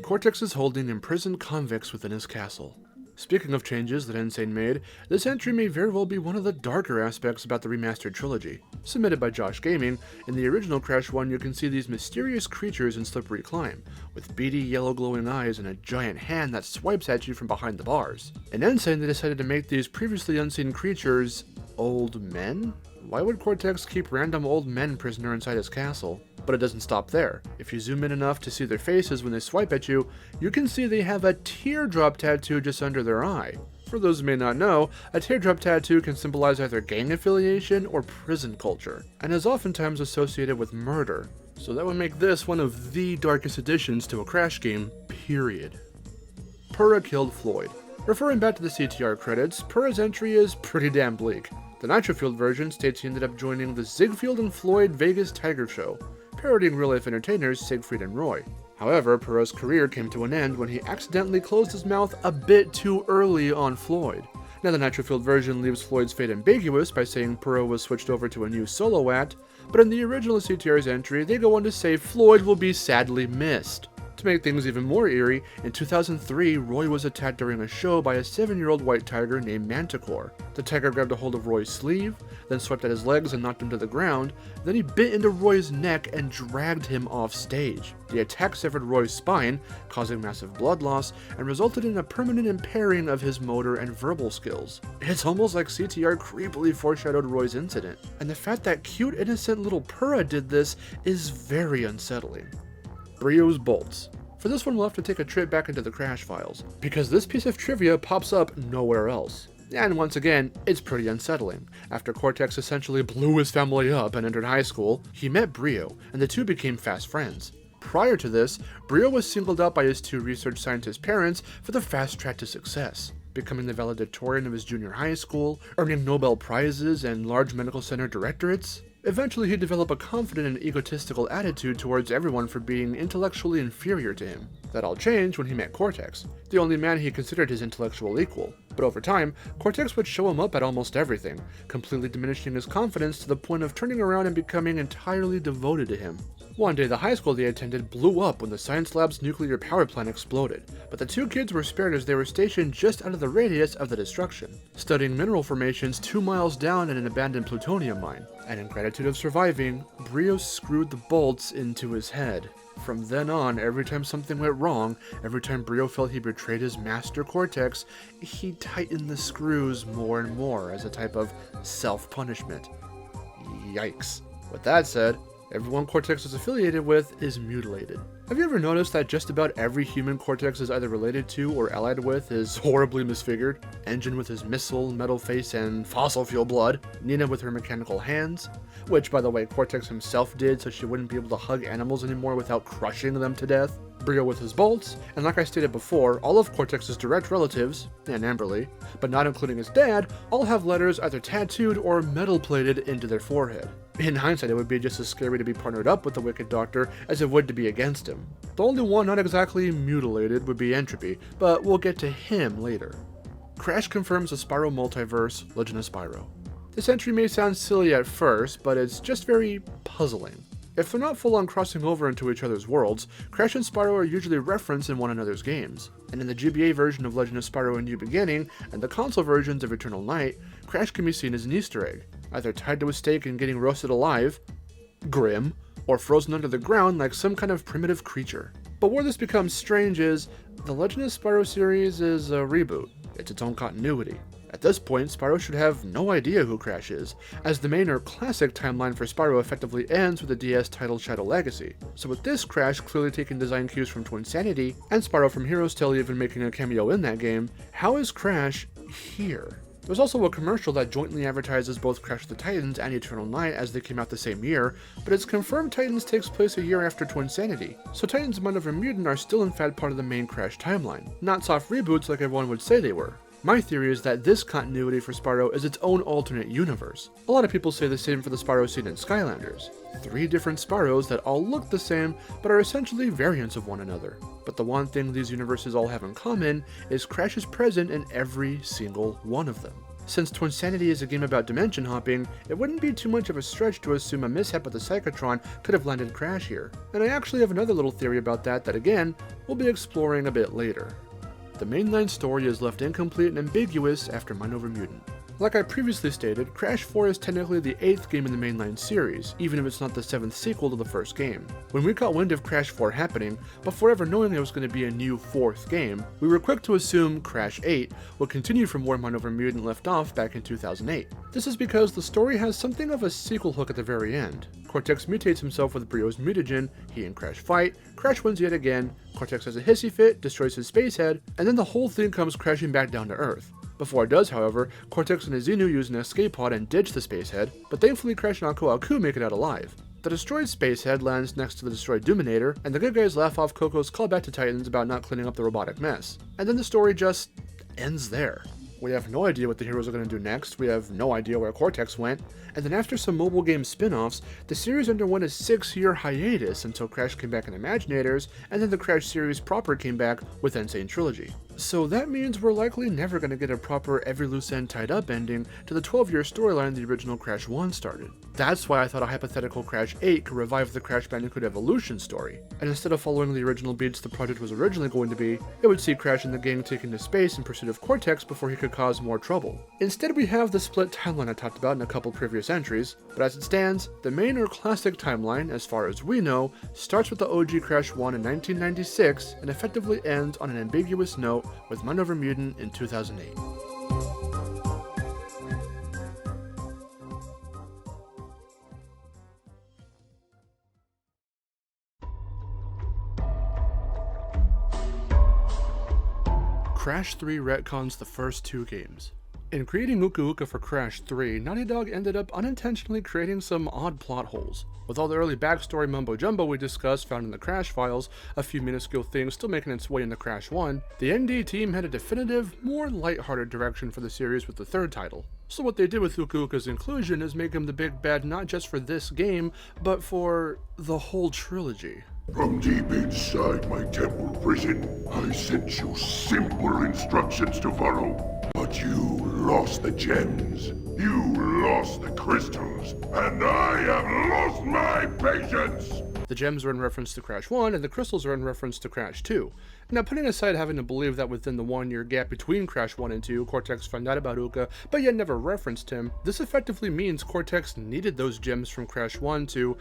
[SPEAKER 2] Cortex is holding imprisoned convicts within his castle. Speaking of changes that Insane made, this entry may very well be one of the darker aspects about the remastered trilogy. Submitted by Josh Gaming, in the original Crash 1 you can see these mysterious creatures in Slippery Climb, with beady yellow glowing eyes and a giant hand that swipes at you from behind the bars. In Insane they decided to make these previously unseen creatures old men? Why would Cortex keep random old men prisoner inside his castle? But it doesn't stop there. If you zoom in enough to see their faces when they swipe at you, you can see they have a teardrop tattoo just under their eye. For those who may not know, a teardrop tattoo can symbolize either gang affiliation or prison culture, and is oftentimes associated with murder. So that would make this one of the darkest additions to a Crash game, period. Purah killed Floyd. Referring back to the CTR credits, Purah's entry is pretty damn bleak. The Nitrofield version states he ended up joining the Ziegfeld and Floyd Vegas Tiger Show, parodying real-life entertainers Siegfried and Roy. However, Purah's career came to an end when he accidentally closed his mouth a bit too early on Floyd. Now the Nitrofield version leaves Floyd's fate ambiguous by saying Purah was switched over to a new solo act, but in the original CTR's entry, they go on to say Floyd will be sadly missed. To make things even more eerie, in 2003, Roy was attacked during a show by a 7-year-old white tiger named Manticore. The tiger grabbed a hold of Roy's sleeve, then swept at his legs and knocked him to the ground, then he bit into Roy's neck and dragged him off stage. The attack severed Roy's spine, causing massive blood loss, and resulted in a permanent impairing of his motor and verbal skills. It's almost like CTR creepily foreshadowed Roy's incident, and the fact that cute innocent little Purah did this is very unsettling. Brio's bolts. For this one, we'll have to take a trip back into the Crash files, because this piece of trivia pops up nowhere else. And once again, it's pretty unsettling. After Cortex essentially blew his family up and entered high school, he met Brio, and the two became fast friends. Prior to this, Brio was singled out by his two research scientist parents for the fast track to success, becoming the valedictorian of his junior high school, earning Nobel Prizes and large medical center directorates. Eventually, he'd develop a confident and egotistical attitude towards everyone for being intellectually inferior to him. That all changed when he met Cortex, the only man he considered his intellectual equal. But over time, Cortex would show him up at almost everything, completely diminishing his confidence to the point of turning around and becoming entirely devoted to him. One day, the high school they attended blew up when the science lab's nuclear power plant exploded, but the two kids were spared as they were stationed just out of the radius of the destruction, studying mineral formations 2 miles down in an abandoned plutonium mine. And in gratitude of surviving, Brio screwed the bolts into his head. From then on, every time something went wrong, every time Brio felt he betrayed his master Cortex, he tightened the screws more and more as a type of self-punishment. Yikes. With that said, everyone Cortex is affiliated with is mutilated. Have you ever noticed that just about every human Cortex is either related to or allied with is horribly misfigured? Engine with his missile, metal face, and fossil fuel blood. Nina with her mechanical hands, which by the way Cortex himself did so she wouldn't be able to hug animals anymore without crushing them to death. Brio with his bolts, and like I stated before, all of Cortex's direct relatives, and Amberly, but not including his dad, all have letters either tattooed or metal plated into their forehead. In hindsight, it would be just as scary to be partnered up with the Wicked Doctor as it would to be against him. The only one not exactly mutilated would be Entropy, but we'll get to him later. Crash confirms the Spyro multiverse, Legend of Spyro. This entry may sound silly at first, but it's just very puzzling. If they're not full on crossing over into each other's worlds, Crash and Spyro are usually referenced in one another's games. And in the GBA version of Legend of Spyro A New Beginning, and the console versions of Eternal Night, Crash can be seen as an Easter egg, either tied to a stake and getting roasted alive, grim, or frozen under the ground like some kind of primitive creature. But where this becomes strange is, the Legend of Spyro series is a reboot. It's its own continuity. At this point, Spyro should have no idea who Crash is, as the main or classic timeline for Spyro effectively ends with the DS title Shadow Legacy. So with this Crash clearly taking design cues from Twinsanity, and Spyro from Hero's Tale even making a cameo in that game, how is Crash here? There's also a commercial that jointly advertises both Crash of the Titans and Eternal Night as they came out the same year, but it's confirmed Titans takes place a year after Twinsanity, so Titans and Mind Over Mutant are still in fact part of the main Crash timeline, not soft reboots like everyone would say they were. My theory is that this continuity for Spyro is its own alternate universe. A lot of people say the same for the Spyro scene in Skylanders. 3 different Spyros that all look the same, but are essentially variants of one another. But the one thing these universes all have in common is Crash is present in every single one of them. Since Twinsanity is a game about dimension hopping, it wouldn't be too much of a stretch to assume a mishap with the Psychotron could have landed Crash here. And I actually have another little theory about that again, we'll be exploring a bit later. The mainline story is left incomplete and ambiguous after Mind Over Mutant. Like I previously stated, Crash 4 is technically the 8th game in the mainline series, even if it's not the 7th sequel to the first game. When we caught wind of Crash 4 happening, before ever knowing there was going to be a new 4th game, we were quick to assume Crash 8 would continue from where Mind Over Mutant left off back in 2008. This is because the story has something of a sequel hook at the very end. Cortex mutates himself with Brio's mutagen, he and Crash fight, Crash wins yet again, Cortex has a hissy fit, destroys his space head, and then the whole thing comes crashing back down to Earth. Before it does, however, Cortex and Azinu use an escape pod and ditch the space head, but thankfully Crash and Aku make it out alive. The destroyed space head lands next to the destroyed Dominator, and the good guys laugh off Coco's callback to Titans about not cleaning up the robotic mess. And then the story just ends there. We have no idea what the heroes are going to do next, we have no idea where Cortex went, and then after some mobile game spin-offs, the series underwent a 6-year hiatus until Crash came back in Imaginators, and then the Crash series proper came back with Insane Trilogy. So that means we're likely never going to get a proper every loose end tied up ending to the 12-year storyline the original Crash 1 started. That's why I thought a hypothetical Crash 8 could revive the Crash Bandicoot Evolution story, and instead of following the original beats the project was originally going to be, it would see Crash and the gang taken to space in pursuit of Cortex before he could cause more trouble. Instead we have the split timeline I talked about in a couple previous entries, but as it stands, the main or classic timeline, as far as we know, starts with the OG Crash 1 in 1996 and effectively ends on an ambiguous note with Mind Over Mutant in 2008. Crash 3 retcons the first 2 games. In creating Uka Uka for Crash 3, Naughty Dog ended up unintentionally creating some odd plot holes. With all the early backstory mumbo-jumbo we discussed found in the Crash files, a few minuscule things still making its way into Crash 1, the ND team had a definitive, more lighthearted direction for the series with the third title. So what they did with Uka Uka's inclusion is make him the big bad not just for this game, but for the whole trilogy.
[SPEAKER 11] From deep inside my temple prison, I sent you simple instructions to follow. But you lost the gems, you lost the crystals, and I have lost my patience!
[SPEAKER 2] The gems are in reference to Crash 1, and the crystals are in reference to Crash 2. Now, putting aside having to believe that within the 1-year gap between Crash 1 and 2, Cortex found out about Uka, but yet never referenced him, this effectively means Cortex needed those gems from Crash 1 to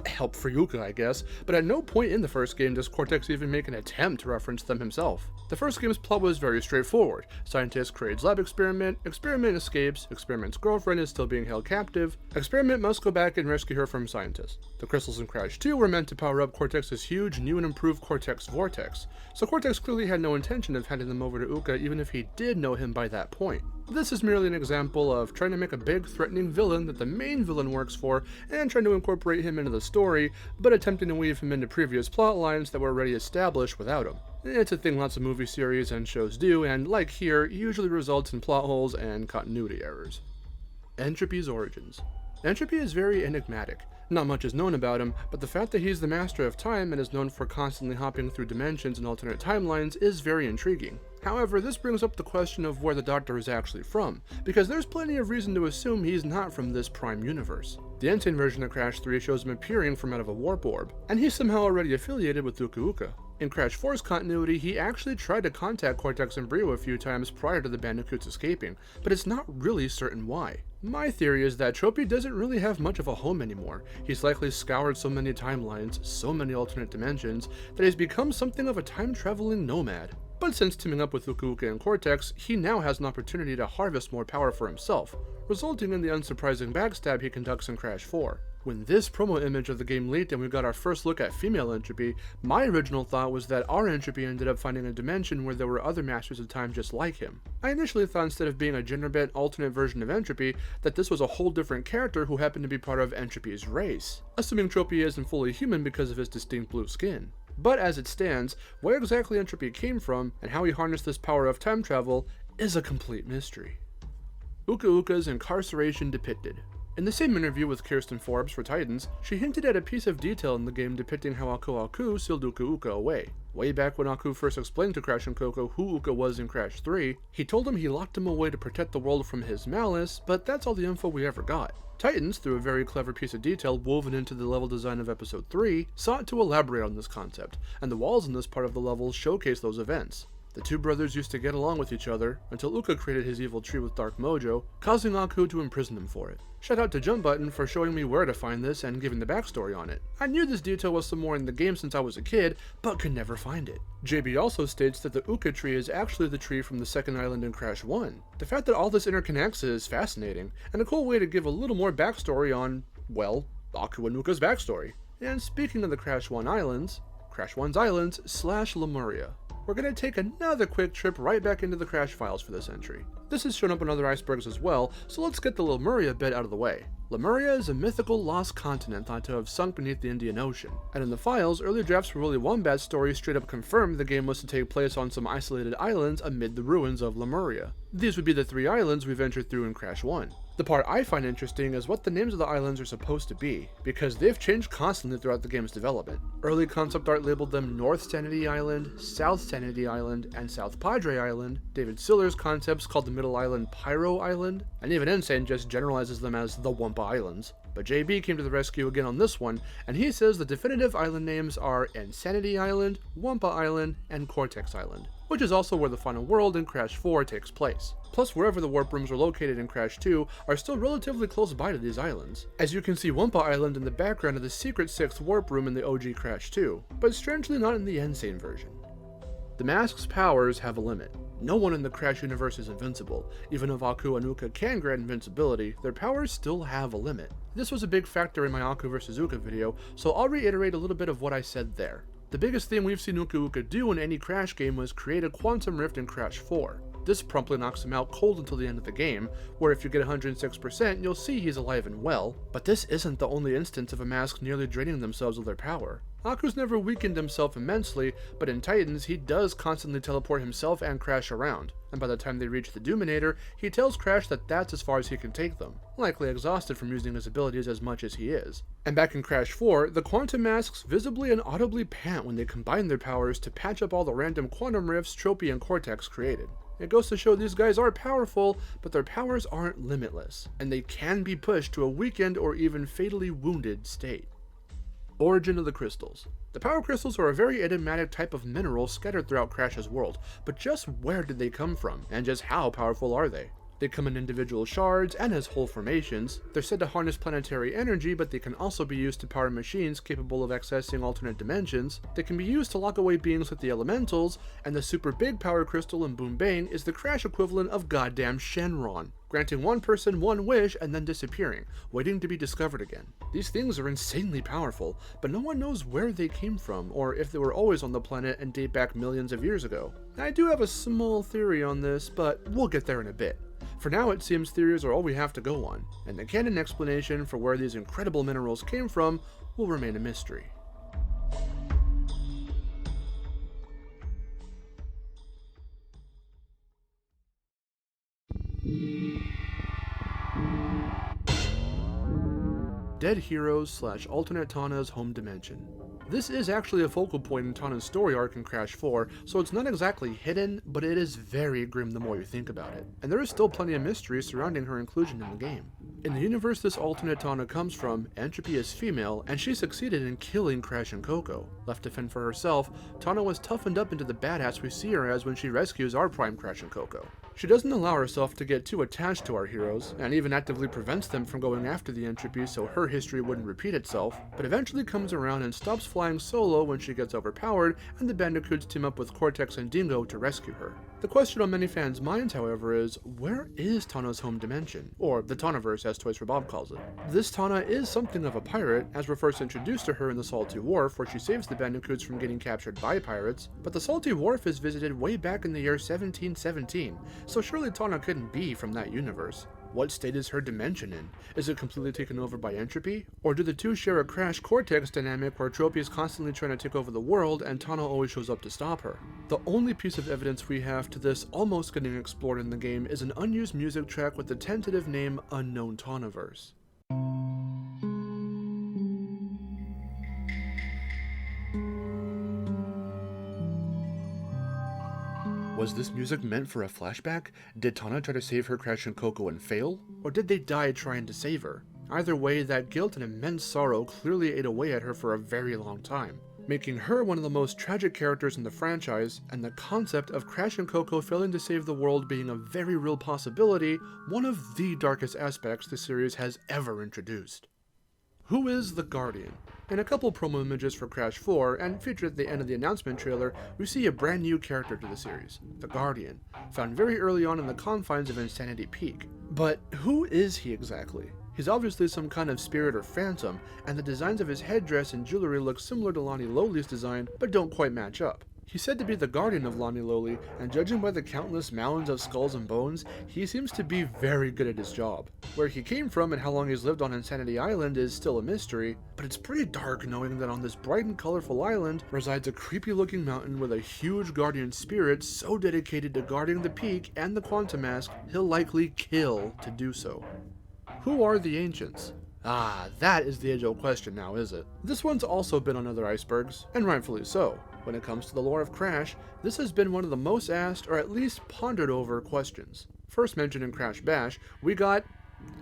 [SPEAKER 2] help for Uka, I guess, but at no point in the first game does Cortex even make an attempt to reference them himself. The first game's plot was very straightforward. Scientist creates lab experiment escapes, experiment's girlfriend is still being held captive, experiment must go back and rescue her from scientist. The crystals in Crash 2 were meant to power up Cortex's huge, new and improved Cortex Vortex, so Cortex clearly had no intention of handing them over to Uka even if he did know him by that point. This is merely an example of trying to make a big, threatening villain that the main villain works for, and trying to incorporate him into the story, but attempting to weave him into previous plot lines that were already established without him. It's a thing lots of movie series and shows do, and like here, usually results in plot holes and continuity errors. Entropy's origins. Entropy is very enigmatic. Not much is known about him, but the fact that he's the master of time and is known for constantly hopping through dimensions and alternate timelines is very intriguing. However, this brings up the question of where the Doctor is actually from, because there's plenty of reason to assume he's not from this prime universe. The Insane version of Crash 3 shows him appearing from out of a warp orb, and he's somehow already affiliated with Uka Uka. In Crash 4's continuity, he actually tried to contact Cortex and Brio a few times prior to the Bandicoots escaping, but it's not really certain why. My theory is that Tropy doesn't really have much of a home anymore. He's likely scoured so many timelines, so many alternate dimensions, that he's become something of a time-traveling nomad. But since teaming up with Uka Uka and Cortex, he now has an opportunity to harvest more power for himself, resulting in the unsurprising backstab he conducts in Crash 4. When this promo image of the game leaked and we got our first look at female Entropy, my original thought was that our Entropy ended up finding a dimension where there were other Masters of Time just like him. I initially thought instead of being a gender-bent alternate version of Entropy, that this was a whole different character who happened to be part of Entropy's race, assuming Tropy isn't fully human because of his distinct blue skin. But as it stands, where exactly Entropy came from and how he harnessed this power of time travel is a complete mystery. Uka Uka's incarceration depicted. In the same interview with Kirsten Forbes for Titans, she hinted at a piece of detail in the game depicting how Aku sealed Uka Uka away. Way back when Aku first explained to Crash and Coco who Uka was in Crash 3, he told him he locked him away to protect the world from his malice, but that's all the info we ever got. Titans, through a very clever piece of detail woven into the level design of Episode 3, sought to elaborate on this concept, and the walls in this part of the level showcase those events. The two brothers used to get along with each other until Uka created his evil tree with Dark Mojo, causing Aku to imprison him for it. Shout out to Jump Button for showing me where to find this and giving the backstory on it. I knew this detail was somewhere in the game since I was a kid, but could never find it. JB also states that the Uka tree is actually the tree from the second island in Crash 1. The fact that all this interconnects is fascinating, and a cool way to give a little more backstory on, well, Aku and Uka's backstory. And speaking of the Crash 1 islands, Crash 1's islands / Lemuria. We're going to take another quick trip right back into the Crash files for this entry. This has shown up in other icebergs as well, so let's get the Lemuria bit out of the way. Lemuria is a mythical lost continent thought to have sunk beneath the Indian Ocean, and in the files, early drafts for Willy Wombat's story straight up confirmed the game was to take place on some isolated islands amid the ruins of Lemuria. These would be the 3 islands we ventured through in Crash 1. The part I find interesting is what the names of the islands are supposed to be, because they've changed constantly throughout the game's development. Early concept art labeled them North Sanity Island, South Sanity Island, and South Padre Island. David Siller's concepts called the middle island Pyro Island, and even Insane just generalizes them as the Wumpa Islands. But JB came to the rescue again on this one, and he says the definitive island names are Insanity Island, Wumpa Island, and Cortex Island, which is also where the final world in Crash 4 takes place. Plus, wherever the warp rooms are located in Crash 2 are still relatively close by to these islands. As you can see Wumpa Island in the background of the secret 6th warp room in the OG Crash 2, but strangely not in the Insane version. The mask's powers have a limit. No one in the Crash universe is invincible. Even if Aku and Uka can grant invincibility, their powers still have a limit. This was a big factor in my Aku vs Uka video, so I'll reiterate a little bit of what I said there. The biggest thing we've seen Uka do in any Crash game was create a quantum rift in Crash 4. This promptly knocks him out cold until the end of the game, where if you get 106%, you'll see he's alive and well, but this isn't the only instance of a mask nearly draining themselves of their power. Aku's never weakened himself immensely, but in Titans, he does constantly teleport himself and Crash around, and by the time they reach the Doominator, he tells Crash that that's as far as he can take them, likely exhausted from using his abilities as much as he is. And back in Crash 4, the Quantum Masks visibly and audibly pant when they combine their powers to patch up all the random quantum rifts Tropy and Cortex created. It goes to show these guys are powerful, but their powers aren't limitless, and they can be pushed to a weakened or even fatally wounded state. Origin of the crystals. The power crystals are a very enigmatic type of mineral scattered throughout Crash's world, but just where did they come from, and just how powerful are they? They come in individual shards and as whole formations. They're said to harness planetary energy, but they can also be used to power machines capable of accessing alternate dimensions. They can be used to lock away beings like the elementals, and the super big power crystal in Boom Bang is the Crash equivalent of goddamn Shenron, granting one person one wish and then disappearing, waiting to be discovered again. These things are insanely powerful, but no one knows where they came from, or if they were always on the planet and date back millions of years ago. I do have a small theory on this, but we'll get there in a bit. For now, it seems theories are all we have to go on, and the canon explanation for where these incredible minerals came from will remain a mystery. Dead Heroes / Alternate Tana's Home Dimension. This is actually a focal point in Tana's story arc in Crash 4, so it's not exactly hidden, but it is very grim the more you think about it. And there is still plenty of mystery surrounding her inclusion in the game. In the universe this alternate Tana comes from, Entropy is female, and she succeeded in killing Crash and Coco. Left to fend for herself, Tana was toughened up into the badass we see her as when she rescues our prime Crash and Coco. She doesn't allow herself to get too attached to our heroes, and even actively prevents them from going after the Entropy so her history wouldn't repeat itself, but eventually comes around and stops flying solo when she gets overpowered, and the Bandicoots team up with Cortex and Dingo to rescue her. The question on many fans' minds, however, is where is Tana's home dimension? Or the Tanaverse, as Toys for Bob calls it. This Tana is something of a pirate, as we're first introduced to her in the Salty Wharf, where she saves the Bandicoots from getting captured by pirates, but the Salty Wharf is visited way back in the year 1717, so surely Tana couldn't be from that universe. What state is her dimension in? Is it completely taken over by Entropy? Or do the two share a Crash Cortex dynamic where Tropy is constantly trying to take over the world and Tana always shows up to stop her? The only piece of evidence we have to this almost getting explored in the game is an unused music track with the tentative name Unknown Tanaverse. Was this music meant for a flashback? Did Tana try to save her Crash and Coco and fail? Or did they die trying to save her? Either way, that guilt and immense sorrow clearly ate away at her for a very long time. making her one of the most tragic characters in the franchise, and the concept of Crash and Coco failing to save the world being a very real possibility, one of the darkest aspects the series has ever introduced. Who is the Guardian? In a couple promo images for Crash 4, and featured at the end of the announcement trailer, we see a brand new character to the series, the Guardian, found very early on in the confines of Insanity Peak. But who is he exactly? He's obviously some kind of spirit or phantom, and the designs of his headdress and jewelry look similar to Lonnie Lowly's design, but don't quite match up. He's said to be the guardian of Lonnie Lowly, and judging by the countless mounds of skulls and bones, he seems to be very good at his job. Where he came from and how long he's lived on Insanity Island is still a mystery, but it's pretty dark knowing that on this bright and colorful island resides a creepy looking mountain with a huge guardian spirit so dedicated to guarding the peak and the Quantum Mask, he'll likely kill to do so. Who are the Ancients? Ah, that is the age-old question now, is it? This one's also been on other icebergs, and rightfully so. When it comes to the lore of Crash, this has been one of the most asked, or at least pondered over, questions. First mentioned in Crash Bash, we got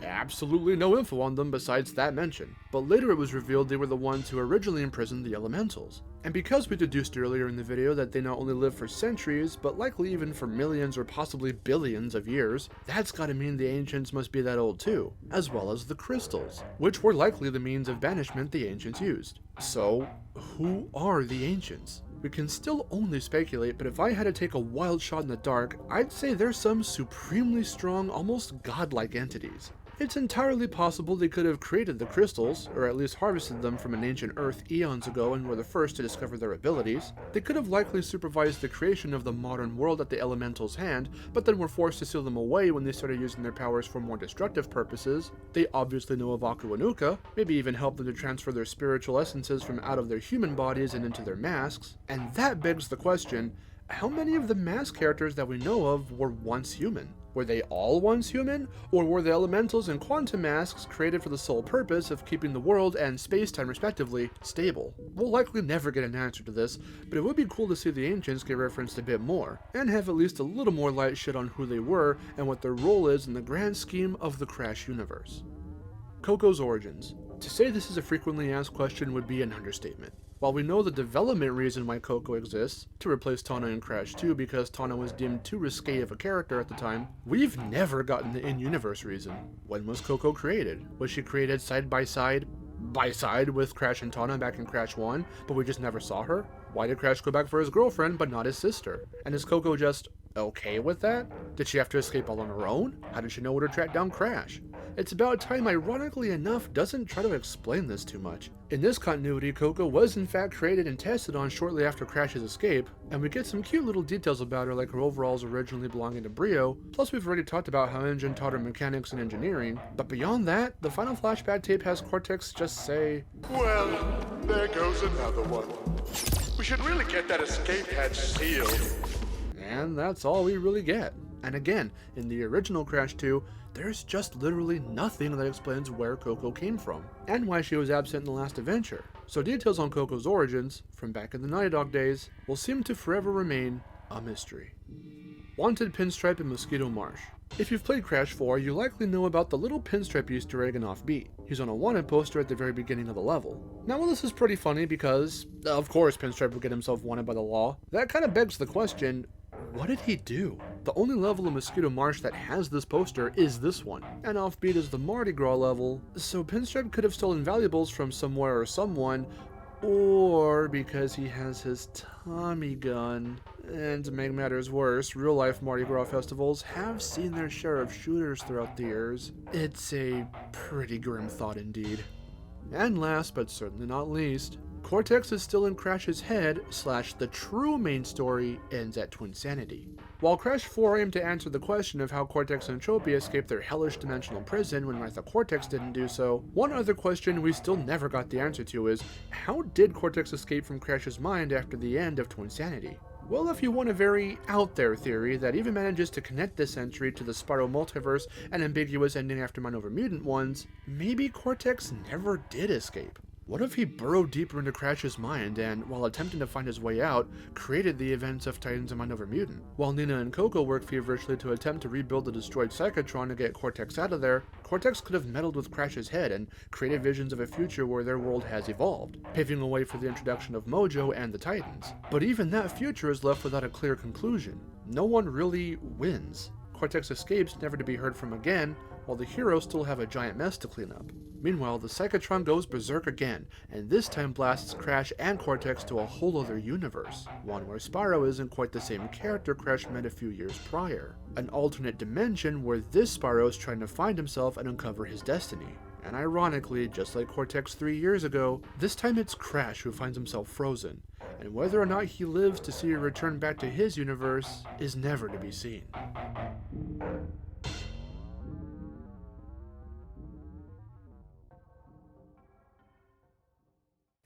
[SPEAKER 2] absolutely no info on them besides that mention, but later it was revealed they were the ones who originally imprisoned the Elementals. And because we deduced earlier in the video that they not only live for centuries, but likely even for millions or possibly billions of years, that's gotta mean the Ancients must be that old too, as well as the crystals, which were likely the means of banishment the Ancients used. So, who are the Ancients? We can still only speculate, but if I had to take a wild shot in the dark, I'd say they're some supremely strong, almost godlike entities. It's entirely possible they could have created the crystals, or at least harvested them from an ancient Earth eons ago and were the first to discover their abilities. They could have likely supervised the creation of the modern world at the Elemental's hand, but then were forced to seal them away when they started using their powers for more destructive purposes. They obviously know of Aku and Uka, maybe even helped them to transfer their spiritual essences from out of their human bodies and into their masks. And that begs the question, how many of the mask characters that we know of were once human? Were they all once human? Or were the Elementals and Quantum Masks created for the sole purpose of keeping the world and space-time respectively stable? We'll likely never get an answer to this, but it would be cool to see the Ancients get referenced a bit more, and have at least a little more light shed on who they were and what their role is in the grand scheme of the Crash universe. Coco's origins. To say this is a frequently asked question would be an understatement. While we know the development reason why Coco exists, to replace Tawna in Crash 2 because Tawna was deemed too risque of a character at the time, we've never gotten the in-universe reason. When was Coco created? Was she created side by side with Crash and Tawna back in Crash 1, but we just never saw her? Why did Crash go back for his girlfriend but not his sister? And is Coco just okay with that? Did she have to escape all on her own? How did she know where to track down Crash? It's about time, ironically enough, doesn't try to explain this too much. In this continuity, Coco was in fact created and tested on shortly after Crash's escape, and we get some cute little details about her like her overalls originally belonging to Brio, plus we've already talked about how Engine taught her mechanics and engineering, but beyond that, the final flashback tape has Cortex just say,
[SPEAKER 11] Well, there goes another one. We should really get that escape hatch sealed.
[SPEAKER 2] and that's all we really get. And again, in the original Crash 2, there's just literally nothing that explains where Coco came from, and why she was absent in the last adventure. So details on Coco's origins, from back in the Naughty Dog days, will seem to forever remain a mystery. Wanted Pinstripe in Mosquito Marsh. If you've played Crash 4, you likely know about the little Pinstripe Easter egg in Offbeat. He's on a wanted poster at the very beginning of the level. Now, well, this is pretty funny because, of course, Pinstripe would get himself wanted by the law. That kind of begs the question, what did he do? The only level in Mosquito Marsh that has this poster is this one, and Offbeat is the Mardi Gras level, so Pinstripe could have stolen valuables from somewhere or someone, or because he has his Tommy gun. And to make matters worse, real-life Mardi Gras festivals have seen their share of shooters throughout the years. It's a pretty grim thought indeed. And last, but certainly not least, Cortex is still in Crash's head, / the true main story ends at Twinsanity. While Crash 4 aimed to answer the question of how Cortex and Tropy escaped their hellish dimensional prison when Martha Cortex didn't do so, one other question we still never got the answer to is, how did Cortex escape from Crash's mind after the end of Twinsanity? Well, if you want a very out-there theory that even manages to connect this entry to the Spyro multiverse and ambiguous ending after Mind Over Mutant ones, maybe Cortex never did escape. What if he burrowed deeper into Crash's mind and, while attempting to find his way out, created the events of Titans and Mind Over Mutant? While Nina and Coco work feverishly to attempt to rebuild the destroyed Psychotron to get Cortex out of there, Cortex could have meddled with Crash's head and created visions of a future where their world has evolved, paving the way for the introduction of Mojo and the Titans. But even that future is left without a clear conclusion. No one really wins. Cortex escapes, never to be heard from again, while the heroes still have a giant mess to clean up. Meanwhile, the Psychotron goes berserk again, and this time blasts Crash and Cortex to a whole other universe, one where Spyro isn't quite the same character Crash met a few years prior. An alternate dimension where this Spyro is trying to find himself and uncover his destiny. And ironically, just like Cortex 3 years ago, this time it's Crash who finds himself frozen, and whether or not he lives to see a return back to his universe is never to be seen.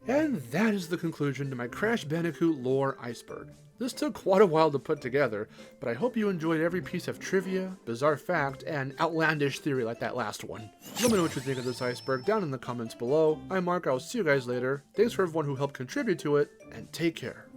[SPEAKER 2] And that is the conclusion to my Crash Bandicoot lore Iceberg. This took quite a while to put together, but I hope you enjoyed every piece of trivia, bizarre fact, and outlandish theory like that last one. Let me know what you think of this iceberg down in the comments below. I'm Mark, I'll see you guys later. Thanks for everyone who helped contribute to it, and take care.